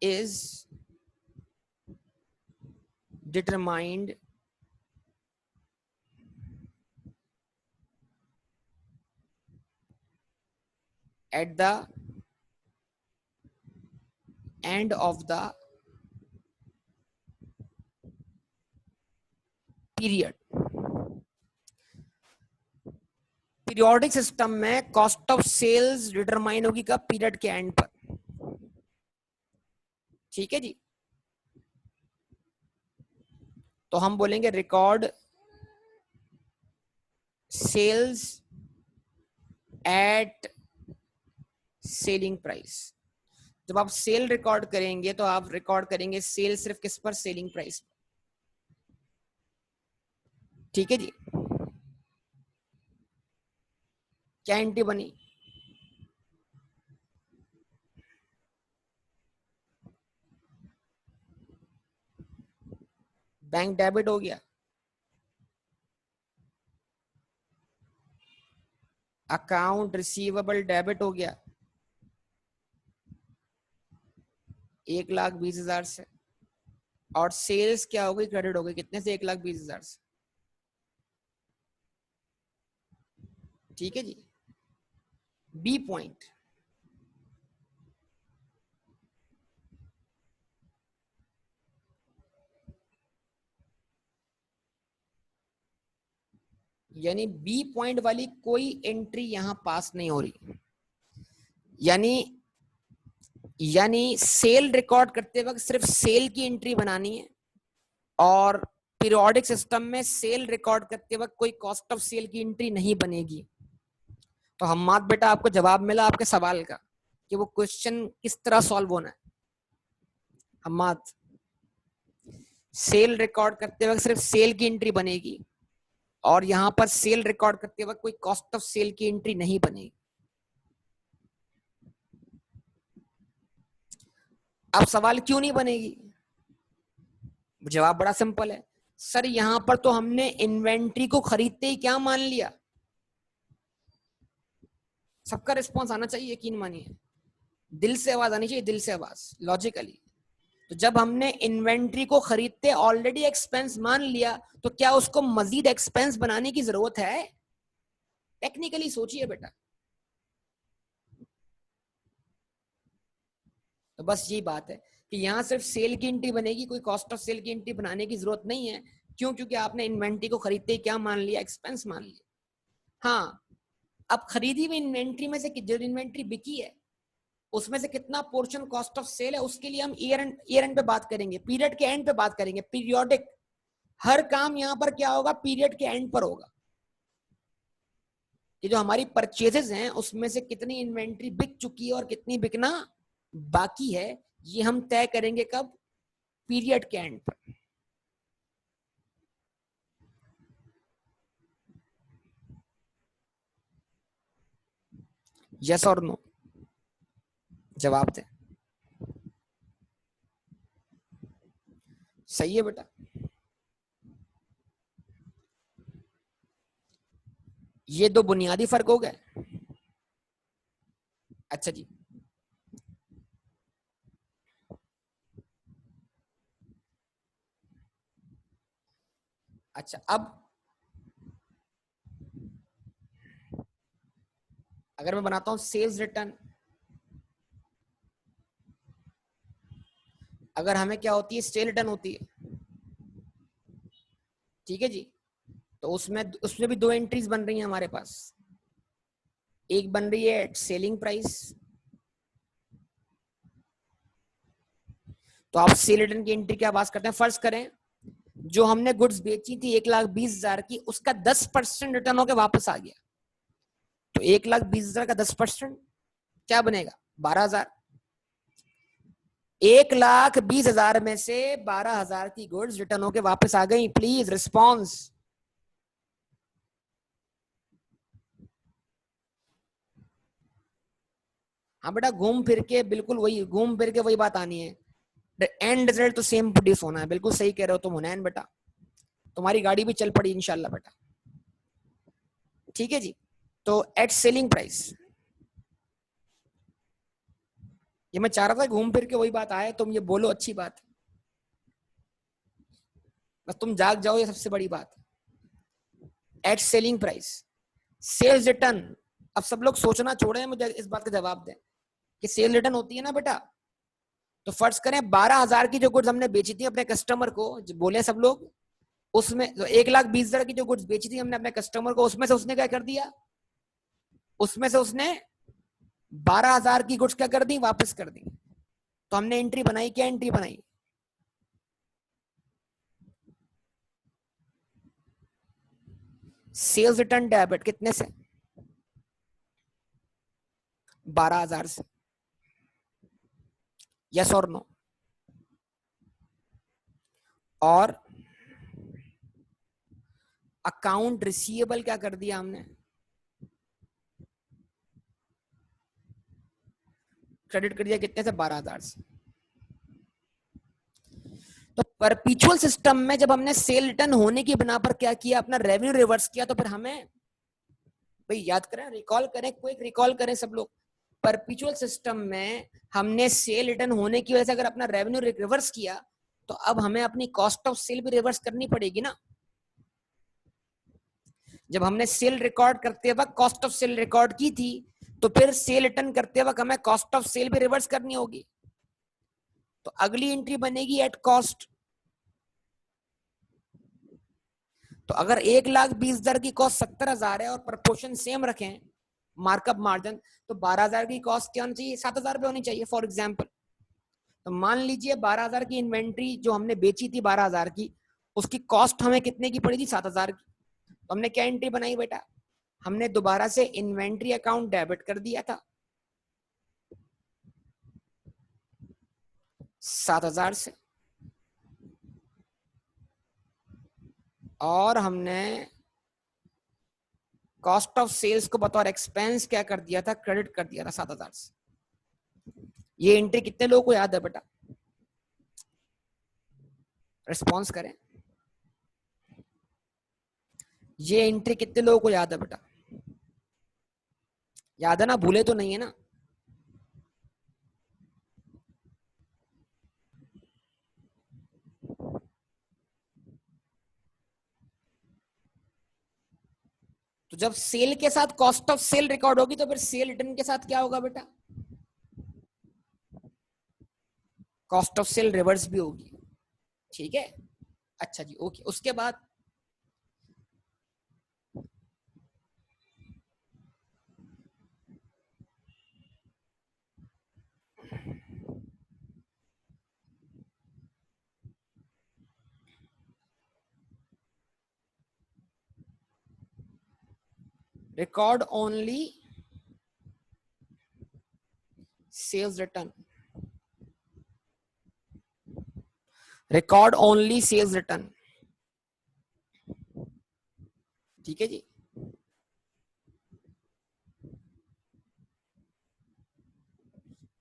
is determined at the end of the period। Periodic system में कॉस्ट ऑफ सेल्स डिटरमाइन होगी कब, पीरियड के एंड पर। ठीक है जी। तो हम बोलेंगे record sales at selling price. जब आप सेल रिकॉर्ड करेंगे तो आप रिकॉर्ड करेंगे सेल सिर्फ किस पर, सेलिंग प्राइस। ठीक है जी। क्या एंट्री बनी, बैंक डेबिट हो गया, अकाउंट रिसीवेबल डेबिट हो गया 1,20,000 से, और सेल्स क्या हो गई, क्रेडिट हो गई कितने से, 1,20,000 से। ठीक है जी। बी पॉइंट, यानी बी पॉइंट वाली कोई एंट्री यहां पास नहीं हो रही। यानी सेल रिकॉर्ड करते वक्त सिर्फ सेल की एंट्री बनानी है, और पीरियोडिक सिस्टम में सेल रिकॉर्ड करते वक्त कोई कॉस्ट ऑफ सेल की एंट्री नहीं बनेगी। तो हम्माद बेटा आपको जवाब मिला आपके सवाल का कि वो क्वेश्चन किस तरह सॉल्व होना है। हम्माद, सेल रिकॉर्ड करते वक्त सिर्फ सेल की एंट्री बनेगी, और यहां पर सेल रिकॉर्ड करते वक्त कोई कॉस्ट ऑफ सेल की एंट्री नहीं बनेगी। अब सवाल क्यों नहीं बनेगी, जवाब बड़ा सिंपल है सर। यहां पर तो हमने इन्वेंट्री को खरीदते ही क्या मान लिया, सबका रिस्पॉन्स आना चाहिए, यकीन मानिए, दिल से आवाज आनी चाहिए, दिल से आवाज, लॉजिकली। तो जब हमने इन्वेंट्री को खरीदते ऑलरेडी एक्सपेंस मान लिया, तो क्या उसको मजीद एक्सपेंस बनाने की जरूरत है? टेक्निकली सोचिए बेटा। तो बस यही बात है कि यहां सिर्फ सेल की एंट्री बनेगी, कोई कॉस्ट ऑफ सेल की एंट्री बनाने की जरूरत नहीं है। क्यों? क्योंकि आपने इन्वेंट्री को खरीदते ही क्या मान लिया, एक्सपेंस मान लिया। हाँ, अब खरीदी हुई इन्वेंट्री में से जो इन्वेंट्री बिकी है उसमें से कितना पोर्शन कॉस्ट ऑफ सेल है, उसके लिए हम ईयर एंड पे बात करेंगे, पीरियड के एंड पे बात करेंगे। पीरियोडिक हर काम यहां पर क्या होगा, पीरियड के एंड पर होगा। कि जो हमारी परचेजेस हैं उसमें से कितनी इन्वेंट्री बिक चुकी है और कितनी बिकना बाकी है, ये हम तय करेंगे कब, पीरियड के एंड पर। यस और नो, जवाब दे। सही है बेटा। ये दो बुनियादी फर्क हो गए। अच्छा जी, अच्छा अब अगर मैं बनाता हूं सेल्स रिटर्न, अगर हमें क्या होती है, सेल रिटर्न होती है। ठीक है जी। तो उसमें उसमें भी दो एंट्रीज बन रही हैं हमारे पास। एक बन रही है सेलिंग प्राइस, तो आप सेल रिटर्न की एंट्री क्या बात करते हैं, फर्ज करें जो हमने गुड्स बेची थी 1,20,000 की, उसका 10% रिटर्न होकर वापस आ गया, तो 1,20,000 का 10% क्या बनेगा, 12,000। 1,20,000 में से 12,000 की गुड्स रिटर्न होके वापस आ गई। Please response. हाँ बेटा, घूम फिर के बिल्कुल वही, घूम फिर के वही बात आनी है। एंड रिजल्ट तो सेम प्रोड्यूस होना है। बिल्कुल सही कह रहे हो तुम हुनैन बेटा, तुम्हारी गाड़ी भी चल पड़ी इंशाल्लाह बेटा। ठीक है जी। तो एट सेलिंग प्राइस, ये मैं चाह रहा था घूम फिर के वही बात आए, तुम ये बोलो अच्छी बात, बस तुम जाग जाओ, ये सबसे बड़ी बात। At selling price, sales return. अब सब लोग सोचना छोड़े, मुझे इस बात का जवाब दें कि सेल रिटर्न होती है ना बेटा, तो फर्ज करें 12,000 की जो गुड्स हमने बेची थी अपने कस्टमर को, बोले सब लोग, उसमें 1,20,000 की जो गुड्स बेची थी हमने अपने कस्टमर को, उसमें से उसने क्या कर दिया, उसमें से उसने 12,000 की गुड्स क्या कर दी, वापस कर दी। तो हमने एंट्री बनाई, क्या एंट्री बनाई, सेल्स रिटर्न डेबिट। कितने से, 12,000 से। यस और नो। और अकाउंट रिसीवेबल क्या कर दिया हमने, क्रेडिट कर दिया। कितने से, 12,000 से। तो परपीचुअल सिस्टम में जब हमने सेल रिटर्न होने की बिना पर क्या किया, अपना रेवेन्यू रिवर्स किया, तो फिर हमें भाई याद करें, रिकॉल करें, क्विक रिकॉल करें सब लोग। परपीचुअल सिस्टम में हमने सेल रिटर्न होने की वजह से अगर अपना रेवेन्यू रिवर्स किया, तो अब हमें अपनी कॉस्ट ऑफ सेल भी रिवर्स करनी पड़ेगी ना। जब हमने सेल रिकॉर्ड करते वक्त कॉस्ट ऑफ सेल रिकॉर्ड की थी, तो फिर सेल रिटर्न करते वक्त हमें कॉस्ट ऑफ सेल भी रिवर्स करनी होगी। तो अगली एंट्री बनेगी एट कॉस्ट। तो अगर 1,20,000 की कॉस्ट 70,000 है और प्रपोर्शन सेम रखें मार्कअप मार्जिन, तो 12,000 की कॉस्ट क्या होनी चाहिए, 7,000 रुपये होनी चाहिए फॉर एग्जाम्पल। तो मान लीजिए 12,000 की इन्वेंट्री जो हमने बेची थी 12,000 की, उसकी कॉस्ट हमें कितने की पड़ी थी, 7,000 की। तो हमने क्या एंट्री बनाई बेटा, हमने दोबारा से इन्वेंट्री अकाउंट डेबिट कर दिया था 7,000 से, और हमने कॉस्ट ऑफ सेल्स को बतौर एक्सपेंस क्या कर दिया था, क्रेडिट कर दिया था 7,000 से। ये एंट्री कितने लोगों को याद है बेटा, रिस्पॉन्स करें। ये एंट्री कितने लोगों को याद है बेटा, याद है ना, भूले तो नहीं है ना। तो जब सेल के साथ कॉस्ट ऑफ सेल रिकॉर्ड होगी, तो फिर सेल रिटर्न के साथ क्या होगा बेटा, कॉस्ट ऑफ सेल रिवर्स भी होगी। ठीक है, अच्छा जी, ओके। उसके बाद record only sales return, record only sales return. ठीक है जी।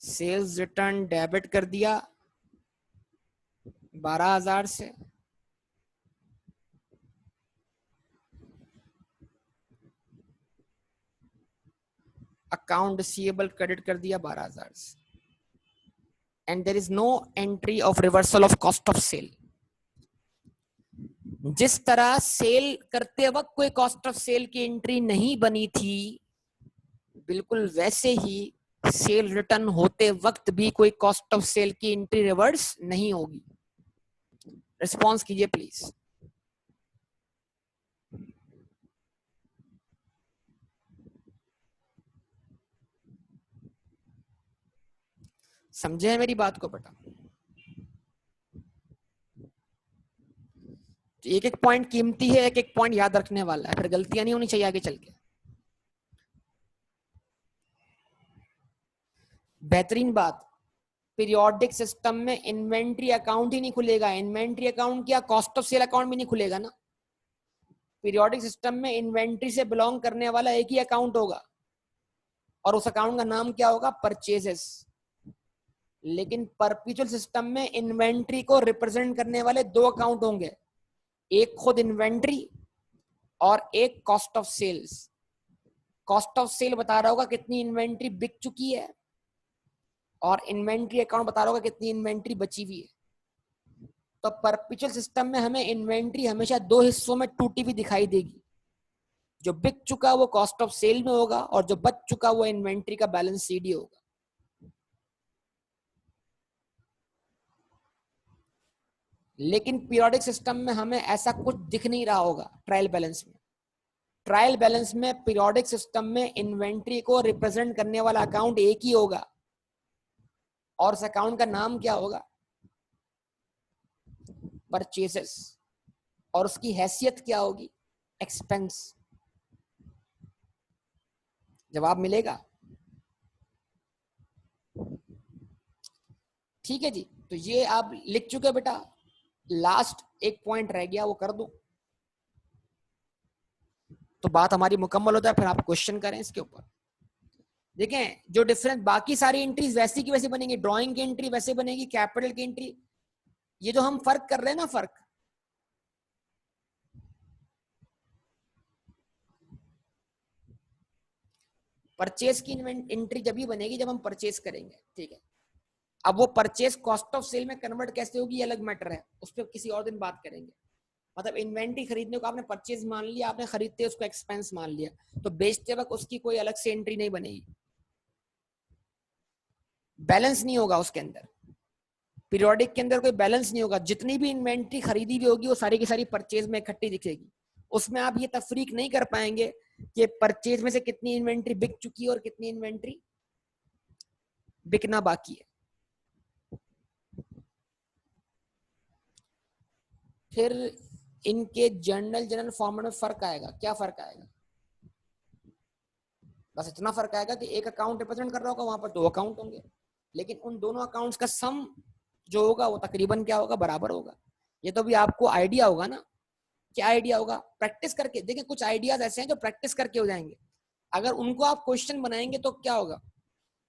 सेल्स रिटर्न डेबिट कर दिया 12,000 से, अकाउंट रिसीवेबल क्रेडिट कर दिया 12,000 से, and there is no entry of reversal of cost of sale. जिस तरह सेल करते वक्त कोई कॉस्ट ऑफ सेल की एंट्री नहीं बनी थी, बिल्कुल वैसे ही सेल रिटर्न होते वक्त भी कोई कॉस्ट ऑफ सेल की एंट्री रिवर्स नहीं होगी। रिस्पॉन्स कीजिए प्लीज। समझे हैं मेरी बात को बेटा। तो एक एक पॉइंट कीमती है, एक एक पॉइंट याद रखने वाला है, फिर गलतियां नहीं होनी चाहिए आगे चल के। बेहतरीन बात, पीरियोडिक सिस्टम में इन्वेंट्री अकाउंट ही नहीं खुलेगा। इन्वेंट्री अकाउंट क्या, कॉस्ट ऑफ सेल अकाउंट भी नहीं खुलेगा ना। पीरियोडिक सिस्टम में इन्वेंट्री से बिलोंग करने वाला एक ही अकाउंट होगा और उस अकाउंट का नाम क्या होगा, परचेजेस। लेकिन परपेचुअल सिस्टम में इन्वेंट्री को रिप्रेजेंट करने वाले दो अकाउंट होंगे, एक खुद इन्वेंट्री और एक cost of sales. Cost of sale बता रहा होगा कितनी इन्वेंट्री बिक चुकी है और इन्वेंट्री अकाउंट बता रहा होगा कितनी इन्वेंट्री बची हुई है। तो परपेचुअल सिस्टम में हमें इन्वेंट्री हमेशा दो हिस्सों में टूटी हुई दिखाई देगी। जो बिक चुका वो कॉस्ट ऑफ सेल में होगा और जो बच चुका वो इन्वेंट्री का बैलेंस सीडी होगा। लेकिन पीरियोडिक सिस्टम में हमें ऐसा कुछ दिख नहीं रहा होगा ट्रायल बैलेंस में। ट्रायल बैलेंस में पीरियोडिक सिस्टम में इन्वेंट्री को रिप्रेजेंट करने वाला अकाउंट एक ही होगा और उस अकाउंट का नाम क्या होगा, परचेसेस। और उसकी हैसियत क्या होगी, एक्सपेंस। जवाब मिलेगा? ठीक है जी, तो ये आप लिख चुके बेटा। लास्ट एक पॉइंट रह गया, वो कर दो तो बात हमारी मुकम्मल होता है। फिर आप क्वेश्चन करें इसके ऊपर। देखें, जो डिफरेंस, बाकी सारी एंट्रीज वैसी की वैसी बनेगी। ड्राइंग की एंट्री वैसे बनेगी, कैपिटल की एंट्री। ये जो हम फर्क कर रहे हैं ना, फर्क परचेज की एंट्री जब ही बनेगी जब हम परचेज करेंगे, ठीक है। अब वो परचेज कॉस्ट ऑफ सेल में कन्वर्ट कैसे होगी, ये अलग मैटर है, उस पर किसी और दिन बात करेंगे। मतलब इन्वेंट्री खरीदने को आपने परचेज मान लिया, आपने खरीदते उसको एक्सपेंस मान लिया, तो बेचते वक्त उसकी कोई अलग से एंट्री नहीं बनेगी, बैलेंस नहीं होगा उसके अंदर। पीरियोडिक के अंदर कोई बैलेंस नहीं होगा। जितनी भी इन्वेंट्री खरीदी भी होगी वो सारी की सारी परचेज में इकट्ठी दिखेगी। उसमें आप ये तफरीक नहीं कर पाएंगे कि परचेज में से कितनी इन्वेंट्री बिक चुकी है और कितनी इन्वेंट्री बिकना बाकी है। फिर इनके जनरल फॉर्मेट में फर्क आएगा। क्या फर्क आएगा? बस इतना फर्क आएगा कि एक अकाउंट रिप्रेजेंट कर रहा होगा, वहां पर दो अकाउंट होंगे, लेकिन उन दोनों अकाउंट्स का सम जो होगा वो तकरीबन क्या होगा, बराबर होगा। ये तो भी आपको आइडिया होगा ना। क्या आइडिया होगा? प्रैक्टिस करके देखिए, कुछ आइडियाज ऐसे हैं जो प्रैक्टिस करके हो जाएंगे। अगर उनको आप क्वेश्चन बनाएंगे तो क्या होगा,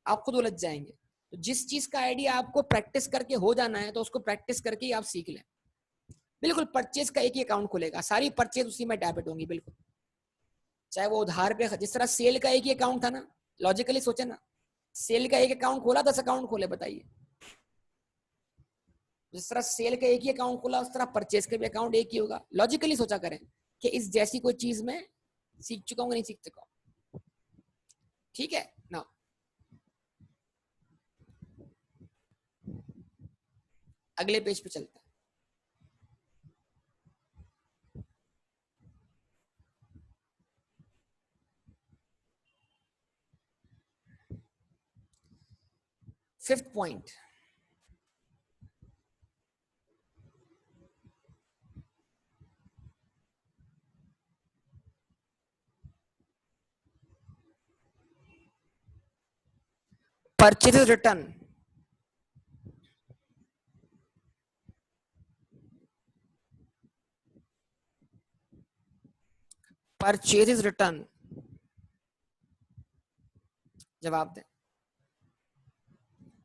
आप खुद उलझ जाएंगे। तो जिस चीज का आइडिया आपको प्रैक्टिस करके हो जाना है तो उसको प्रैक्टिस करके ही आप सीख लें। बिल्कुल परचेज का एक ही अकाउंट खुलेगा, सारी परचेज उसी में डेबिट होंगी, बिल्कुल। चाहे वो उधार पे, जिस तरह सेल का एक ही अकाउंट था ना, लॉजिकली सोचे ना, सेल का एक अकाउंट खोला, 10 अकाउंट खोले, बताइए। जिस तरह सेल का एक ही अकाउंट खोला उस तरह परचेज का भी अकाउंट एक ही होगा। लॉजिकली सोचा करें कि इस जैसी कोई चीज में सीख चुका हूँ नहीं सीख चुका हूँ। ठीक है ना। अगले पेज पे चलते हैं। Fifth point, purchase return. Purchase return, जवाब दें।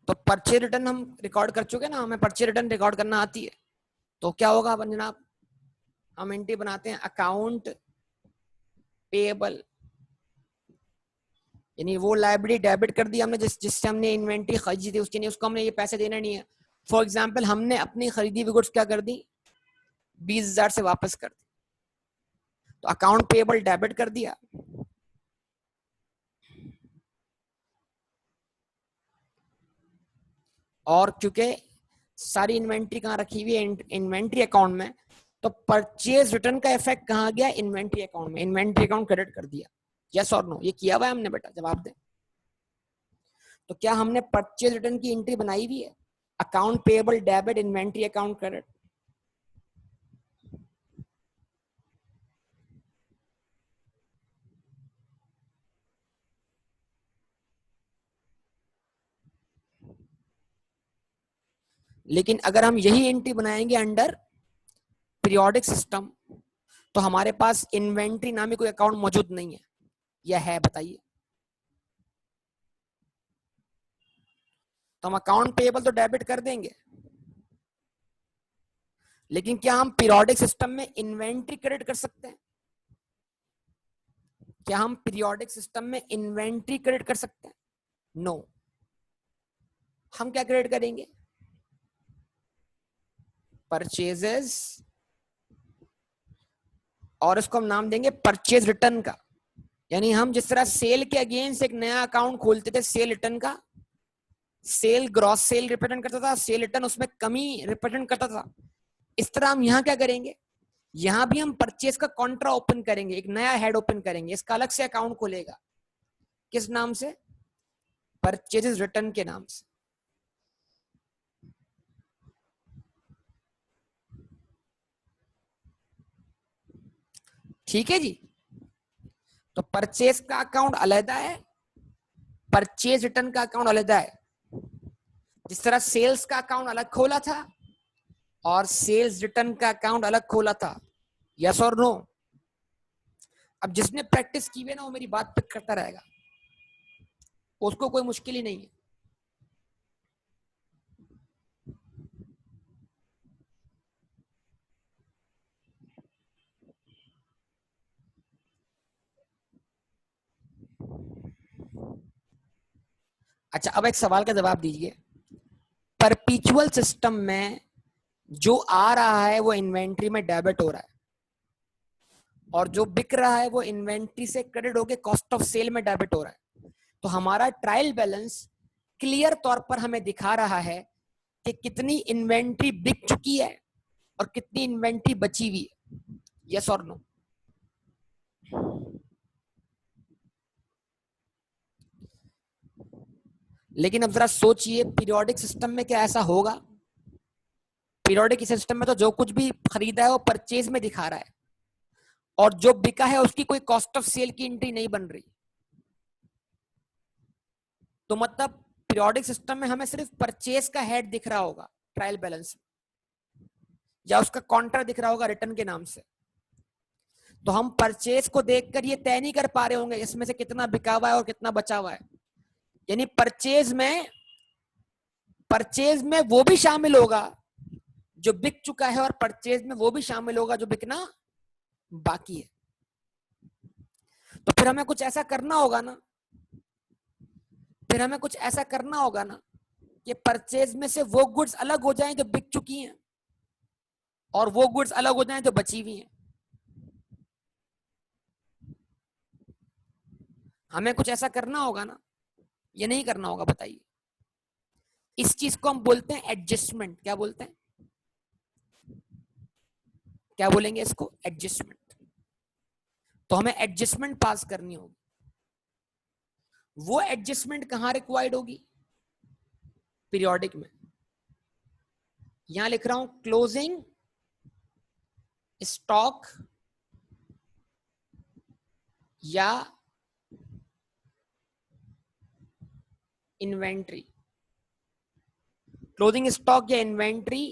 तो परचेज रिटर्न हम रिकॉर्ड कर चुके ना, हमें परचेज रिटर्न रिकॉर्ड करना आती है। तो क्या होगा जनाब, हम एंट्री बनाते हैं अकाउंट पेएबल, यानी वो लाइबिलिटी डेबिट कर दी हमने जिससे हमने इन्वेंट्री खरीदी थी, उसके नहीं, उसको हमने ये पैसे देना नहीं है। फॉर एग्जांपल हमने अपनी खरीदी हुई गुड्स क्या कर दी, 20,000 से वापस कर दी, तो अकाउंट पेएबल डेबिट कर दिया। और क्योंकि सारी इन्वेंट्री कहाँ रखी हुई है, इन्वेंट्री अकाउंट में, तो परचेज रिटर्न का इफेक्ट कहाँ गया, इन्वेंट्री अकाउंट में। इन्वेंट्री अकाउंट क्रेडिट कर दिया। यस और नो, ये किया हुआ है हमने बेटा, जवाब दें। तो क्या हमने परचेज रिटर्न की एंट्री बनाई हुई है, account payable debit inventory account credit. लेकिन अगर हम यही एंट्री बनाएंगे अंडर पीरियोडिक सिस्टम तो हमारे पास इन्वेंट्री नामी कोई अकाउंट मौजूद नहीं है, या है बताइए? तो हम अकाउंट पेएबल तो डेबिट कर देंगे, लेकिन क्या हम पीरियोडिक सिस्टम में इन्वेंट्री क्रेडिट कर सकते हैं? क्या हम पीरियोडिक सिस्टम में इन्वेंट्री क्रेडिट कर सकते हैं? नो। हम क्या क्रेडिट करेंगे? परचेजेस, और इसको हम नाम देंगे परचेज रिटर्न का। यानी हम जिस तरह सेल के अगेंस्ट एक नया अकाउंट खोलते थे सेल रिटर्न का, सेल ग्रॉस सेल रिप्रेजेंट करता था, सेल रिटर्न उसमें कमी रिप्रेजेंट करता था, इस तरह हम यहां क्या करेंगे, यहां भी हम परचेज का कॉन्ट्रा ओपन करेंगे, एक नया हेड ओपन करेंगे, इसका अलग से अकाउंट खुलेगा। किस नाम से? परचेजेस रिटर्न के नाम से। ठीक है जी। तो परचेज का अकाउंट अलग है, परचेज रिटर्न का अकाउंट अलग है। जिस तरह सेल्स का अकाउंट अलग खोला था और सेल्स रिटर्न का अकाउंट अलग खोला था। यस और नो? अब जिसने प्रैक्टिस की है ना वो मेरी बात पिक करता रहेगा, उसको कोई मुश्किल ही नहीं है। अच्छा, अब एक सवाल का जवाब दीजिए। परपीचुअल सिस्टम में जो आ रहा है वो इन्वेंट्री में डेबिट हो रहा है, और जो बिक रहा है वो इन्वेंट्री से क्रेडिट होके कॉस्ट ऑफ सेल में डेबिट हो रहा है। तो हमारा ट्रायल बैलेंस क्लियर तौर पर हमें दिखा रहा है कि कितनी इन्वेंट्री बिक चुकी है और कितनी इन्वेंट्री बची हुई है। यस और नो? लेकिन अब जरा सोचिए, पीरियोडिक सिस्टम में क्या ऐसा होगा? पीरियोडिक सिस्टम में तो जो कुछ भी खरीदा है वो परचेज में दिखा रहा है, और जो बिका है उसकी कोई कॉस्ट ऑफ सेल की एंट्री नहीं बन रही। तो मतलब पीरियोडिक सिस्टम में हमें सिर्फ परचेज का हेड दिख रहा होगा ट्रायल बैलेंस, या उसका कॉन्ट्रा दिख रहा होगा रिटर्न के नाम से। तो हम परचेज को देखकर ये तय नहीं कर पा रहे होंगे इसमें से कितना बिका हुआ है और कितना बचा हुआ है। यानी परचेज में वो भी शामिल होगा जो बिक चुका है, और परचेज में वो भी शामिल होगा जो बिकना बाकी है। तो फिर हमें कुछ ऐसा करना होगा ना, कि परचेज में से वो गुड्स अलग हो जाएं जो बिक चुकी हैं, और वो गुड्स अलग हो जाएं जो बची हुई हैं। हमें कुछ ऐसा करना होगा ना, ये नहीं करना होगा? बताइए। इस चीज को हम बोलते हैं एडजस्टमेंट। क्या बोलते हैं? क्या बोलेंगे इसको? एडजस्टमेंट। तो हमें एडजस्टमेंट पास करनी होगी। वो एडजस्टमेंट कहां रिक्वायर्ड होगी? पीरियोडिक में। यहां लिख रहा हूं क्लोजिंग स्टॉक या इन्वेंट्री। क्लोजिंग स्टॉक या inventory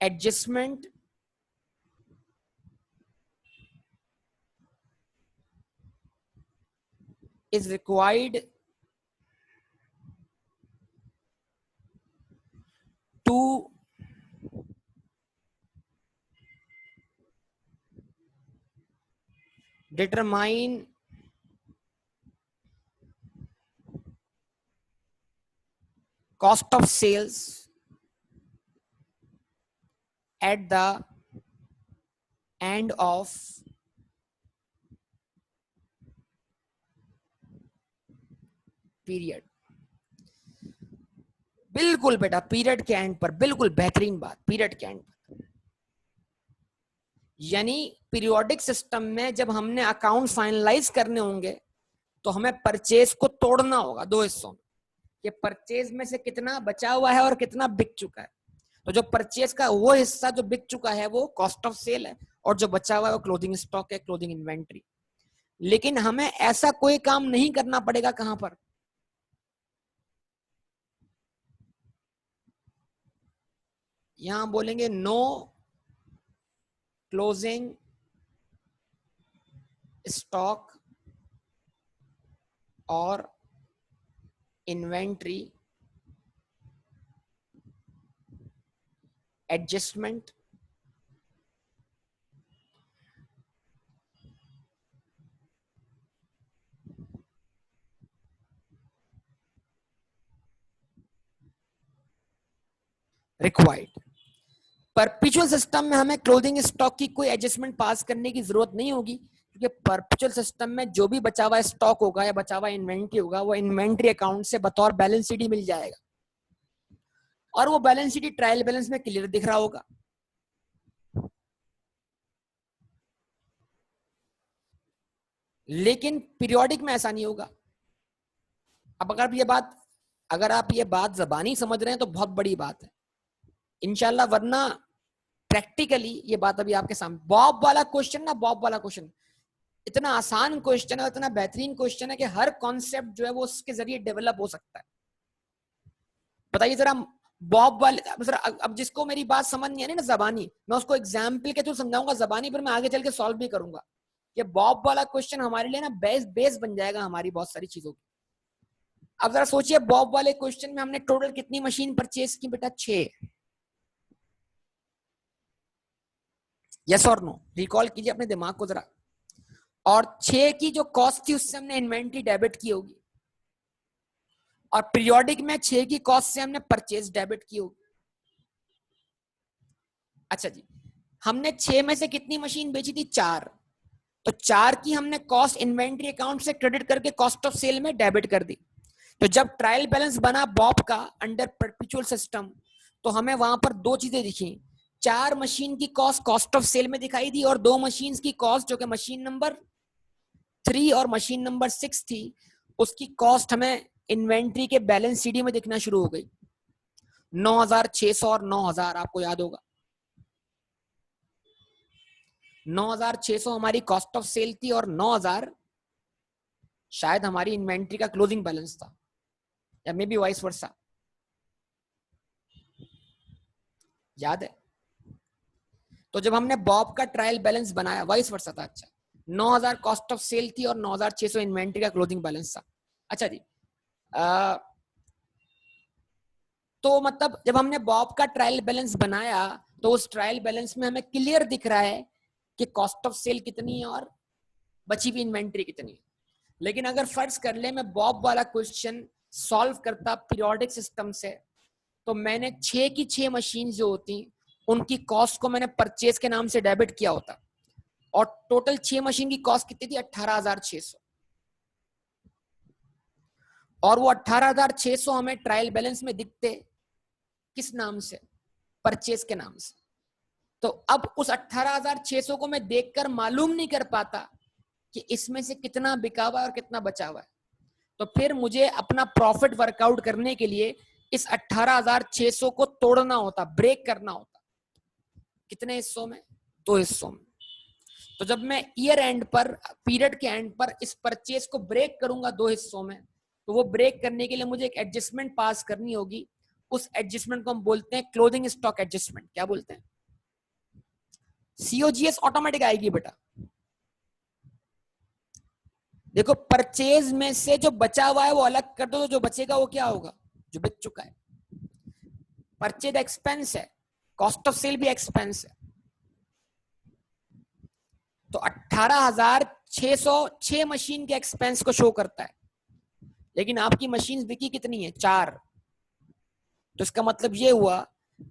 adjustment is required to determine cost of sales at the end of period. बिल्कुल बेटा, पीरियड के एंड पर। बिल्कुल बेहतरीन बात, पीरियड के एंड पर। यानी पीरियोडिक सिस्टम में जब हमने अकाउंट फाइनलाइज करने होंगे तो हमें परचेज को तोड़ना होगा दो हिस्सों में, कि परचेज में से कितना बचा हुआ है और कितना बिक चुका है। तो जो परचेज का वो हिस्सा जो बिक चुका है वो कॉस्ट ऑफ सेल है, और जो बचा हुआ है वो क्लोजिंग स्टॉक है, क्लोजिंग इन्वेंट्री। लेकिन हमें ऐसा कोई काम नहीं करना पड़ेगा। कहां पर? यहां बोलेंगे नो क्लोजिंग स्टॉक और inventory adjustment required. Perpetual system में हमें क्लोजिंग स्टॉक की कोई एडजस्टमेंट पास करने की जरूरत नहीं होगी, क्योंकि परपेचुअल सिस्टम में जो भी बचा हुआ स्टॉक होगा या बचा हुआ इन्वेंट्री होगा वो इन्वेंट्री अकाउंट से बतौर बैलेंस शीट ही मिल जाएगा, और वो बैलेंस शीट ट्रायल बैलेंस में क्लियर दिख रहा होगा। लेकिन पीरियोडिक में ऐसा नहीं होगा। अब अगर आप ये बात जबानी समझ रहे हैं तो बहुत बड़ी बात है इंशाल्लाह, वरना प्रैक्टिकली ये बात अभी आपके सामने। बॉब वाला क्वेश्चन ना, बॉब वाला क्वेश्चन इतना आसान क्वेश्चन है, इतना बेहतरीन क्वेश्चन है कि हर कॉन्सेप्ट जो है वो उसके जरिए डेवलप हो सकता है। बताइए जरा, बॉब वाले जरा, अब जिसको मेरी बात समझ नहीं आ रही ना जबानी, मैं उसको एग्जाम्पल के थ्रू समझाऊंगा जबानी, पर मैं आगे चल के सॉल्व भी करूंगा। ये बॉब वाला क्वेश्चन हमारे लिए ना बेस बन जाएगा हमारी बहुत सारी चीजों की। अब जरा सोचिए, बॉब वाले क्वेश्चन में हमने टोटल कितनी मशीन परचेज की बेटा? 6। यस और नो? रिकॉल कीजिए अपने दिमाग को जरा। और 6 की जो कॉस्ट थी उससे हमने इन्वेंट्री डेबिट की होगी, और पीरियोडिक में 6 की कॉस्ट से हमने परचेज डेबिट की होगी। अच्छा जी, हमने 6 में से कितनी मशीन बेची थी? 4। तो 4 की हमने कॉस्ट इन्वेंट्री अकाउंट से क्रेडिट करके कॉस्ट ऑफ सेल में डेबिट कर दी। तो जब ट्रायल बैलेंस बना बॉब का अंडर परपेचुअल सिस्टम, तो हमें वहां पर 2 चीजें दिखी। 4 मशीन की कॉस्ट ऑफ सेल में दिखाई दी, और 2 मशीन की कॉस्ट जो कि मशीन नंबर 3 और मशीन नंबर 6 थी, उसकी कॉस्ट हमें इन्वेंट्री के बैलेंस सीडी में दिखना शुरू हो गई। 9600 और 9000 आपको याद होगा। 9600 हमारी कॉस्ट ऑफ सेल थी और 9000 शायद हमारी इन्वेंट्री का क्लोजिंग बैलेंस था, या मे बी वाइस वर्सा। याद है? तो जब हमने बॉब का ट्रायल बैलेंस बनाया, वाइस वर्सा था। अच्छा, 9000 कॉस्ट ऑफ सेल थी और 9600 इन्वेंट्री का क्लोजिंग बैलेंस था। अच्छा जी, तो मतलब जब हमने बॉब का ट्रायल बैलेंस बनाया तो उस ट्रायल बैलेंस में हमें क्लियर दिख रहा है कि कॉस्ट ऑफ सेल कितनी है और बची हुई इन्वेंट्री कितनी है। लेकिन अगर फर्ज कर ले मैं बॉब वाला क्वेश्चन सॉल्व करता पीरियोडिक सिस्टम से, तो मैंने 6 की 6 मशीन जो होती उनकी कॉस्ट को मैंने परचेज के नाम से डेबिट किया होता, और टोटल 6 मशीन की कॉस्ट कितनी थी? 18600। और वो 18600 हमें ट्रायल बैलेंस में दिखते किस नाम से? परचेज के नाम से। तो अब उस 18600 को मैं देखकर मालूम नहीं कर पाता कि इसमें से कितना बिका हुआ है और कितना बचा हुआ है। तो फिर मुझे अपना प्रॉफिट वर्कआउट करने के लिए इस 18600 को तोड़ना होता, ब्रेक करना होता। कितने हिस्सों में? 2 हिस्सों में। तो जब मैं ईयर एंड पर, पीरियड के एंड पर इस परचेज को ब्रेक करूंगा 2 हिस्सों में, तो वो ब्रेक करने के लिए मुझे एक एडजस्टमेंट पास करनी होगी। उस एडजस्टमेंट को हम बोलते हैं क्लोजिंग स्टॉक एडजस्टमेंट। क्या बोलते हैं? सीओजीएस ऑटोमेटिक आएगी बेटा। देखो, परचेज में से जो बचा हुआ है वो अलग कर दो, तो जो बचेगा वो क्या होगा? जो बिक चुका है। परचेज एक्सपेंस है, कॉस्ट ऑफ सेल भी एक्सपेंस है। तो 18606 मशीन के एक्सपेंस को शो करता है, लेकिन आपकी मशीन बिकी कितनी है? 4। तो इसका मतलब ये हुआ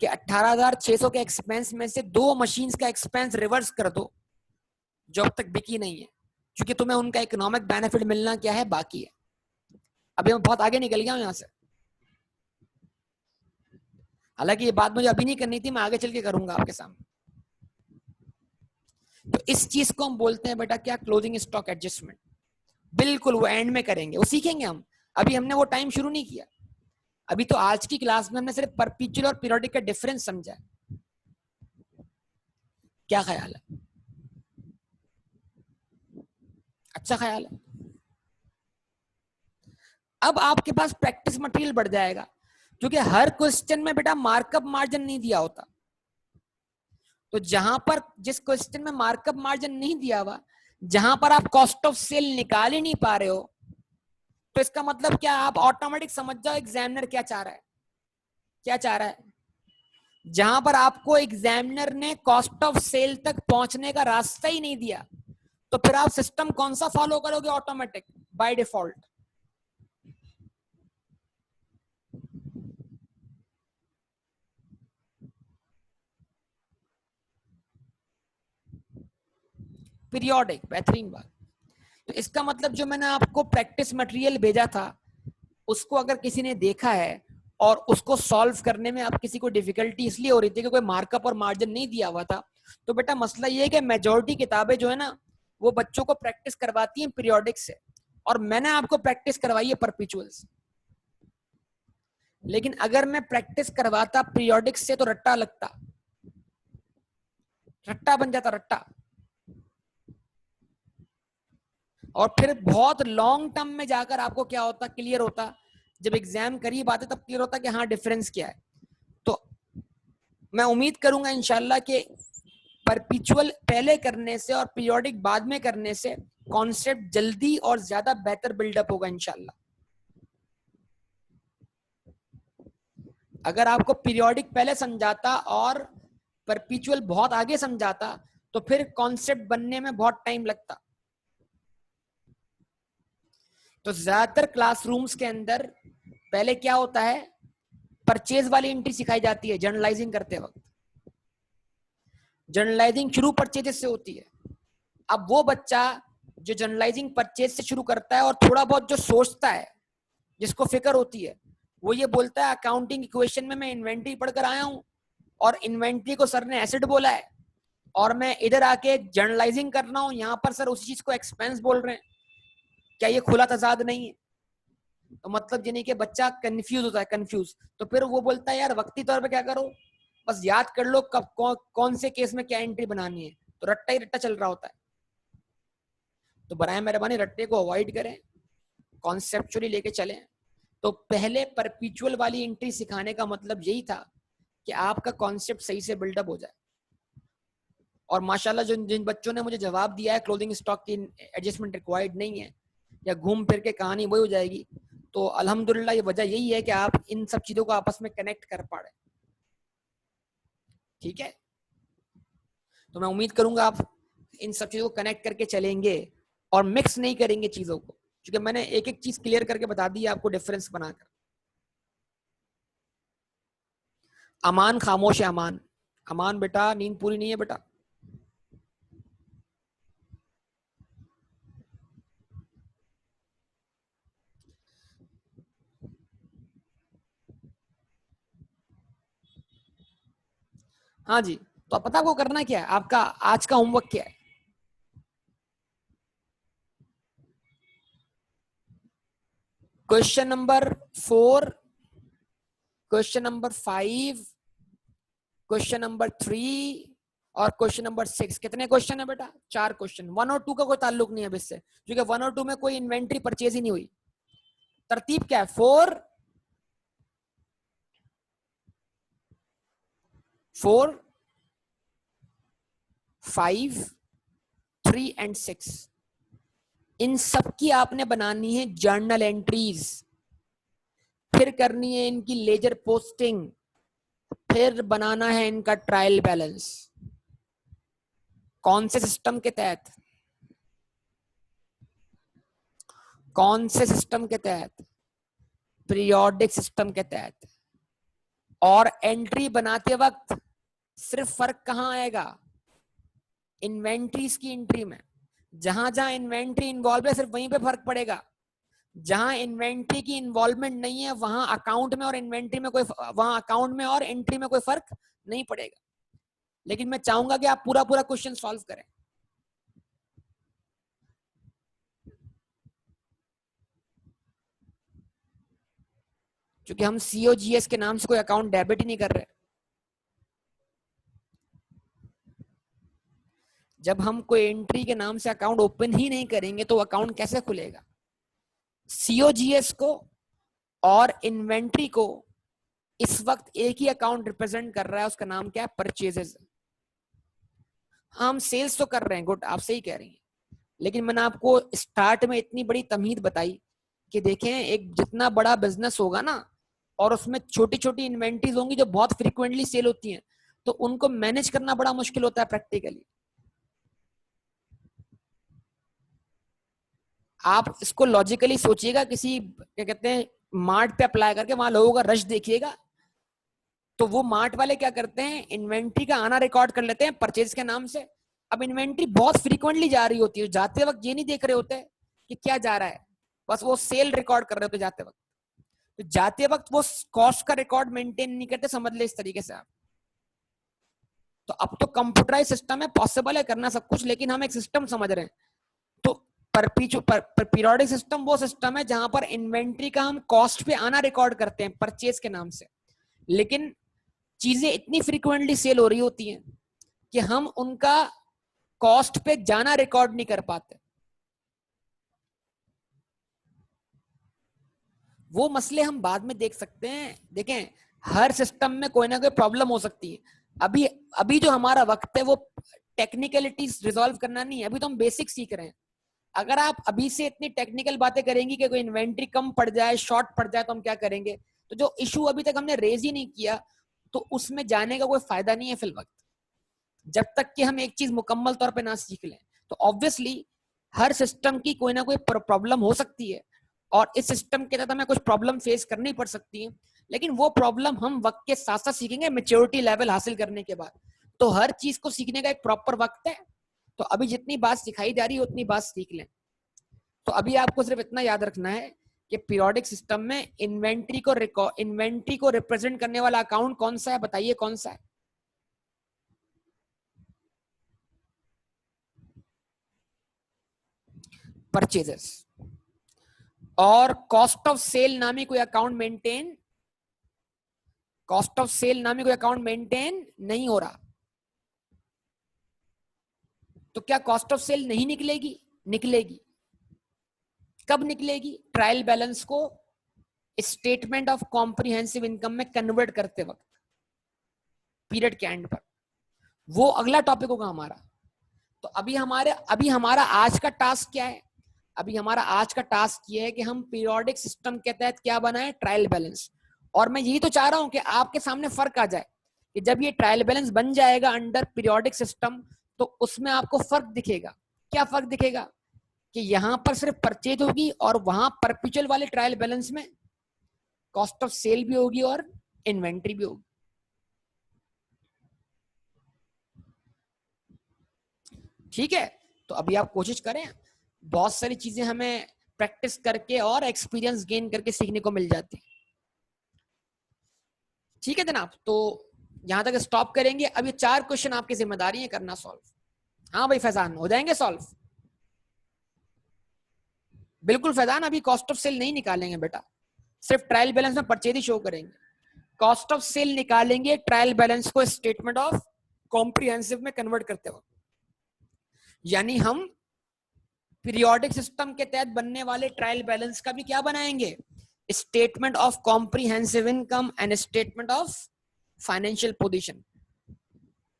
कि 18600 के एक्सपेंस में से 2 मशीन का एक्सपेंस रिवर्स कर दो जो अब तक बिकी नहीं है, क्योंकि तुम्हें उनका इकोनॉमिक बेनिफिट मिलना क्या है? बाकी है। अभी मैं बहुत आगे निकल गया हूं यहां से, हालांकि ये बात मुझे अभी नहीं करनी थी, मैं आगे चल के करूंगा आपके सामने। तो इस चीज को हम बोलते हैं बेटा क्या? Closing stock adjustment. बिल्कुल वो एंड में करेंगे, वो सीखेंगे हम। अभी हमने वो टाइम शुरू नहीं किया। अभी तो आज की क्लास में हमने सिर्फ परपेचुअल और पीरियोडिक का डिफरेंस समझा है। क्या ख्याल है? अच्छा ख्याल है। अब आपके पास प्रैक्टिस मटेरियल बढ़ जाएगा, क्योंकि हर क्वेश्चन में बेटा मार्कअप मार्जिन नहीं दिया होता। तो जहां पर जिस क्वेश्चन में मार्कअप मार्जिन नहीं दिया हुआ, जहां पर आप कॉस्ट ऑफ सेल निकाल ही नहीं पा रहे हो, तो इसका मतलब क्या, आप ऑटोमेटिक समझ जाओ एग्जामिनर क्या चाह रहा है, क्या चाह रहा है। जहां पर आपको एग्जामिनर ने कॉस्ट ऑफ सेल तक पहुंचने का रास्ता ही नहीं दिया, तो फिर आप सिस्टम कौन सा फॉलो करोगे ऑटोमेटिक बाय डिफॉल्ट। पीरियोडिक, बेहतरीन बात। तो इसका मतलब जो मैंने आपको प्रैक्टिस मटेरियल भेजा था, उसको अगर किसी ने देखा है और उसको सॉल्व करने में अब किसी को डिफिकल्टी इसलिए हो रही थी कि कोई मार्कअप और मार्जिन नहीं दिया हुआ था, तो बेटा मसला ये है कि मेजॉरिटी किताबें जो है ना, वो बच्चों को प्रैक्टिस करवाती हैं पीरियोडिक से, और मैंने आपको प्रैक्टिस करवाई है परपेचुअल से। लेकिन अगर मैं प्रैक्टिस करवाता पीरियोडिक से तो रट्टा लगता, रट्टा बन जाता, रट्टा। और फिर बहुत लॉन्ग टर्म में जाकर आपको क्या होता, क्लियर होता, जब एग्जाम करीब आते तब क्लियर होता कि हाँ डिफरेंस क्या है। तो मैं उम्मीद करूंगा इंशाल्लाह कि परपेचुअल पहले करने से और पीरियोडिक बाद में करने से कॉन्सेप्ट जल्दी और ज्यादा बेहतर बिल्डअप होगा इंशाल्लाह। अगर आपको पीरियोडिक पहले समझाता और परपेचुअल बहुत आगे समझाता, तो फिर कॉन्सेप्ट बनने में बहुत टाइम लगता। तो ज्यादातर क्लासरूम्स के अंदर पहले क्या होता है, परचेज वाली एंट्री सिखाई जाती है जर्नलाइजिंग करते वक्त। जर्नलाइजिंग शुरू परचेजेस से होती है। अब वो बच्चा जो जर्नलाइजिंग परचेज से शुरू करता है और थोड़ा बहुत जो सोचता है, जिसको फिक्र होती है, वो ये बोलता है अकाउंटिंग इक्वेशन में मैं इन्वेंट्री पढ़कर आया हूं और इन्वेंट्री को सर ने एसेट बोला है, और मैं इधर आके जर्नलाइजिंग कर रहा हूं, यहां पर सर उसी चीज को एक्सपेंस बोल रहे हैं, क्या ये खुला तजाद नहीं है। तो मतलब ये नहीं कि बच्चा कंफ्यूज होता है, कंफ्यूज। तो फिर वो बोलता है यार वक्ती तौर पे क्या करो, बस याद कर लो कब कौन से केस में क्या एंट्री बनानी है, तो रट्टा ही रट्टा चल रहा होता है। तो बराए मेहरबानी रट्टे को अवॉइड करें, कॉन्सेप्चुअली लेके चलें। तो पहले परपेचुअल वाली एंट्री सिखाने का मतलब यही था कि आपका कॉन्सेप्ट सही से बिल्डअप हो जाए। और माशाल्लाह जिन जिन बच्चों ने मुझे जवाब दिया है क्लोजिंग स्टॉक की एडजस्टमेंट रिक्वायर्ड नहीं है, या घूम फिर के कहानी वही हो जाएगी, तो अल्हम्दुलिल्लाह ये वजह यही है कि आप इन सब चीजों को आपस में कनेक्ट कर पा रहे। ठीक है, तो मैं उम्मीद करूंगा आप इन सब चीजों को कनेक्ट करके चलेंगे और मिक्स नहीं करेंगे चीजों को, क्योंकि मैंने एक एक चीज क्लियर करके बता दी है आपको डिफरेंस बनाकर। अमान खामोश है, अमान, अमान बेटा नींद पूरी नहीं है बेटा। हाँ जी, तो पता आपको करना क्या है, आपका आज का होमवर्क क्या है। Question number 4, question number 5, question number 3 और क्वेश्चन नंबर 6। कितने क्वेश्चन है बेटा, 4 क्वेश्चन। 1 और 2 का कोई ताल्लुक नहीं है अब इससे, क्योंकि 1 और 2 में कोई इन्वेंट्री परचेज ही नहीं हुई। तरतीब क्या है, 4 5 3 एंड 6, इन सब की आपने बनानी है जर्नल एंट्रीज, फिर करनी है इनकी लेजर पोस्टिंग, फिर बनाना है इनका ट्रायल बैलेंस। कौन से सिस्टम के तहत, कौन से सिस्टम के तहत, पीरियोडिक सिस्टम के तहत। और एंट्री बनाते वक्त सिर्फ फर्क कहां आएगा, इन्वेंट्रीज की एंट्री में। जहां जहां इन्वेंट्री इन्वॉल्व है सिर्फ वहीं पे फर्क पड़ेगा। जहां इन्वेंट्री की इन्वॉल्वमेंट नहीं है वहां अकाउंट में और इन्वेंट्री में कोई, वहां अकाउंट में और एंट्री में कोई फर्क नहीं पड़ेगा। लेकिन मैं चाहूंगा कि आप पूरा पूरा क्वेश्चन सॉल्व करें। क्योंकि हम सीओजीएस के नाम से कोई अकाउंट डेबिट ही नहीं कर रहे। जब हम कोई एंट्री के नाम से अकाउंट ओपन ही नहीं करेंगे तो अकाउंट कैसे खुलेगा। सीओजीएस को और इन्वेंट्री को इस वक्त एक ही अकाउंट रिप्रेजेंट कर रहा है, उसका नाम क्या है, परचेजेस। हम सेल्स तो कर रहे हैं, गुड, आप सही कह रही हैं, लेकिन मैंने आपको स्टार्ट में इतनी बड़ी तमहीद बताई कि देखें एक जितना बड़ा बिजनेस होगा ना और उसमें छोटी छोटी इन्वेंटरीज होंगी जो बहुत फ्रीक्वेंटली सेल होती हैं, तो उनको मैनेज करना बड़ा मुश्किल होता है प्रैक्टिकली। आप इसको लॉजिकली सोचिएगा, किसी क्या कहते हैं मार्ट पे अप्लाई करके वहां लोगों का रश देखिएगा, तो वो मार्ट वाले क्या करते हैं, इन्वेंट्री का आना रिकॉर्ड कर लेते हैं परचेज के नाम से। अब इन्वेंट्री बहुत फ्रीक्वेंटली जा रही होती है, जाते वक्त ये नहीं देख रहे होते कि क्या जा रहा है, बस वो सेल रिकॉर्ड कर रहे होते जाते वक्त। तो जाते वक्त वो कॉस्ट का रिकॉर्ड मेंटेन नहीं करते, समझ ले इस तरीके से आप। तो अब तो कंप्यूटराइज सिस्टम है, पॉसिबल है करना सब कुछ, लेकिन हम एक सिस्टम समझ रहे हैं। तो पीरियोडिक सिस्टम वो सिस्टम है जहां पर इन्वेंट्री का हम कॉस्ट पे आना रिकॉर्ड करते हैं परचेज के नाम से, लेकिन चीजें इतनी फ्रीक्वेंटली सेल हो रही होती हैं कि हम उनका कॉस्ट पे जाना रिकॉर्ड नहीं कर पाते। वो मसले हम बाद में देख सकते हैं। देखें, हर सिस्टम में कोई ना कोई प्रॉब्लम हो सकती है। अभी अभी जो हमारा वक्त है वो टेक्निकलिटीज रिजॉल्व करना नहीं है, अभी तो हम बेसिक सीख रहे हैं। अगर आप अभी से इतनी टेक्निकल बातें करेंगी कि कोई इन्वेंट्री कम पड़ जाए, शॉर्ट पड़ जाए, तो हम क्या करेंगे? तो जो इशू अभी तक हमने रेज ही नहीं किया, तो उसमें जाने का कोई फायदा नहीं है फिल वक्त, जब तक कि हम एक चीज मुकम्मल तौर पे ना सीख लें। तो ऑब्वियसली हर सिस्टम की कोई ना कोई प्रॉब्लम हो सकती है, और इस सिस्टम के तहत हमें कुछ प्रॉब्लम फेस करनी पड़ सकती है, लेकिन वो प्रॉब्लम हम वक्त के साथ साथ सीखेंगे मेच्योरिटी लेवल हासिल करने के बाद। तो हर चीज को सीखने का एक प्रॉपर वक्त है, तो अभी जितनी बात सिखाई जा रही है उतनी बात सीख लें। तो अभी आपको सिर्फ इतना याद रखना है कि पीरियोडिक सिस्टम में इन्वेंट्री को रिप्रेजेंट करने वाला अकाउंट कौन सा है, बताइए कौन सा है? परचेजेस। और कॉस्ट ऑफ सेल नामी कोई अकाउंट मेंटेन नहीं हो रहा। तो क्या कॉस्ट ऑफ सेल नहीं निकलेगी? निकलेगी। कब निकलेगी? ट्रायल बैलेंस को स्टेटमेंट ऑफ कॉम्प्रिहेंसिव इनकम में कन्वर्ट करते वक्त, पीरियड के एंड पर। वो अगला टॉपिक होगा हमारा। तो अभी हमारा आज का टास्क क्या है? अभी हमारा आज का टास्क ये है कि हम पीरियोडिक सिस्टम के तहत क्या बनाए? Trial balance. और मैं यही तो चाह रहा हूं कि आपके सामने फर्क आ जाए कि जब ये ट्रायल बैलेंस बन जाएगा अंडर पीरियोडिक सिस्टम, तो उसमें आपको फर्क दिखेगा। क्या फर्क दिखेगा? कि यहां पर सिर्फ परचेज होगी और वहां परपेचुअल वाले ट्रायल बैलेंस में कॉस्ट ऑफ सेल भी होगी और इन्वेंट्री भी होगी। ठीक है, तो अभी आप कोशिश करें, बहुत सारी चीजें हमें प्रैक्टिस करके और एक्सपीरियंस गेन करके सीखने को मिल जाती। ठीक है जनाब, तो यहां तक स्टॉप करेंगे। अब ये 4 क्वेश्चन आपकी जिम्मेदारी है करना सॉल्व। हाँ भाई फैजान, हो जाएंगे सॉल्व? बिल्कुल फैजान, अभी कॉस्ट ऑफ सेल नहीं निकालेंगे बेटा, सिर्फ ट्रायल बैलेंस में परचेज ही शो करेंगे। कॉस्ट ऑफ सेल निकालेंगे ट्रायल बैलेंस को स्टेटमेंट ऑफ कॉम्प्रिहेंसिव में कन्वर्ट करते वक्त। यानी हम पीरियोडिक सिस्टम के तहत बनने वाले ट्रायल बैलेंस का भी क्या बनाएंगे? Statement of comprehensive income and statement of financial position.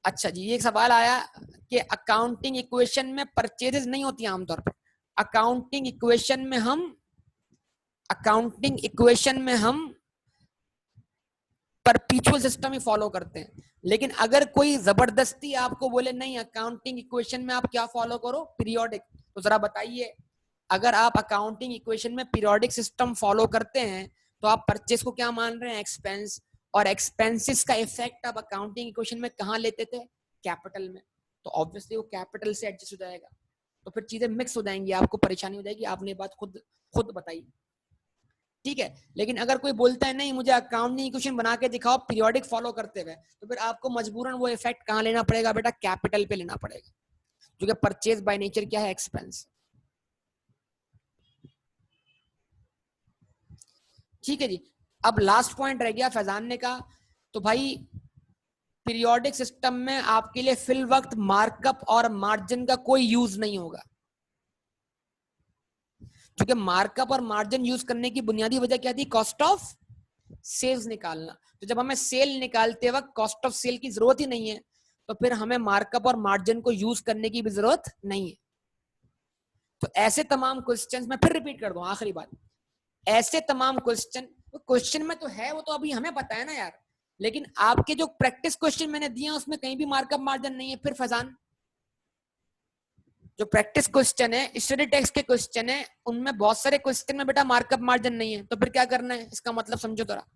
अच्छा जी, एक सवाल आया कि अकाउंटिंग इक्वेशन में परचेजेस नहीं होती आमतौर पर। अकाउंटिंग इक्वेशन में हम परपेचुअल सिस्टम ही फॉलो करते हैं। लेकिन अगर कोई जबरदस्ती आपको बोले नहीं अकाउंटिंग इक्वेशन में आप क्या फॉलो करो? पीरियोडिक, तो जरा बताइए, अगर आप अकाउंटिंग इक्वेशन में पीरियोडिक सिस्टम फॉलो करते हैं तो आप परचेस को क्या मान रहे हैं? एक्सपेंस। और एक्सपेंसेस का इफेक्ट आप अकाउंटिंग इक्वेशन में कहां लेते थे? कैपिटल में। तो ऑब्वियसली वो कैपिटल से एडजस्ट हो जाएगा, तो फिर चीजें मिक्स हो जाएंगी, आपको परेशानी हो जाएगी। आपने बात खुद बताई। ठीक है, लेकिन अगर कोई बोलता है नहीं मुझे अकाउंटिंग इक्वेशन बना के दिखाओ पीरियोडिक फॉलो करते हुए, तो फिर आपको मजबूरन वो इफेक्ट कहां लेना पड़ेगा बेटा? कैपिटल पे लेना पड़ेगा, क्योंकि परचेज बाय नेचर क्या है? एक्सपेंस। ठीक है जी, अब लास्ट पॉइंट रह गया फैजान ने कहा, तो भाई पीरियोडिक सिस्टम में आपके लिए फिल वक्त मार्कअप और मार्जिन का कोई यूज नहीं होगा, क्योंकि मार्कअप और मार्जिन यूज करने की बुनियादी वजह क्या थी? कॉस्ट ऑफ सेल्स निकालना। तो जब हमें सेल निकालते वक्त कॉस्ट ऑफ सेल की जरूरत ही नहीं है, तो फिर हमें मार्कअप और मार्जिन को यूज करने की भी जरूरत नहीं है। तो ऐसे तमाम क्वेश्चन, मैं फिर रिपीट कर दूं आखिरी बात, ऐसे तमाम क्वेश्चन में तो है, वो तो अभी हमें पता है ना यार, लेकिन आपके जो प्रैक्टिस क्वेश्चन मैंने दिया उसमें कहीं भी मार्कअप मार्जिन नहीं है। फिर फैजान, जो प्रैक्टिस क्वेश्चन है, स्टडी टेक्स्ट के क्वेश्चन है, उनमें बहुत सारे क्वेश्चन में बेटा मार्कअप मार्जिन नहीं है, तो फिर क्या करना है, इसका मतलब समझो जरा।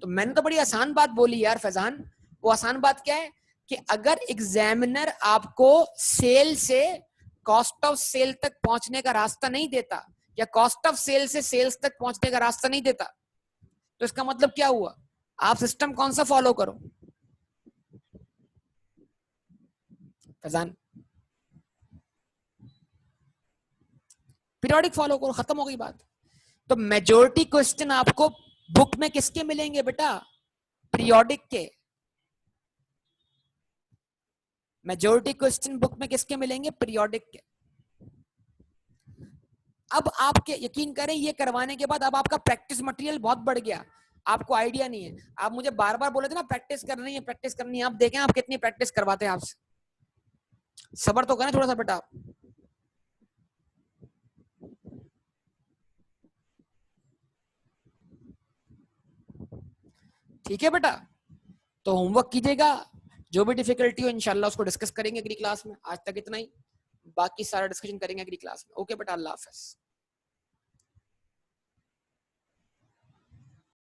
तो मैंने तो बड़ी आसान बात बोली यार फैजान। वो आसान बात क्या है कि अगर एग्जामिनर आपको सेल से कॉस्ट ऑफ सेल तक पहुंचने का रास्ता नहीं देता, या कॉस्ट ऑफ सेल से सेल्स तक पहुंचने का रास्ता नहीं देता, तो इसका मतलब क्या हुआ, आप सिस्टम कौन सा फॉलो करो फैजान? पीरियोडिक फॉलो करो, खत्म हो गई बात। तो मेजोरिटी क्वेश्चन आपको बुक में किसके मिलेंगे बेटा, पीरियोडिक के। मेजोरिटी क्वेश्चन बुक में किसके मिलेंगे, पीरियोडिक के। अब आपके यकीन करें ये करवाने के बाद अब आपका प्रैक्टिस मटेरियल बहुत बढ़ गया, आपको आइडिया नहीं है। आप मुझे बार बार बोले थे ना प्रैक्टिस करनी है, प्रैक्टिस करनी है, आप देखें आप कितनी प्रैक्टिस करवाते हैं आपसे। सबर तो करें थोड़ा सा बेटा। ठीक है बेटा, तो होमवर्क कीजिएगा, जो भी डिफिकल्टी हो इंशाल्लाह उसको डिस्कस करेंगे अगली क्लास में। आज तक इतना ही, बाकी सारा डिस्कशन करेंगे अगली क्लास में। ओके बेटा, अल्लाह हाफिज।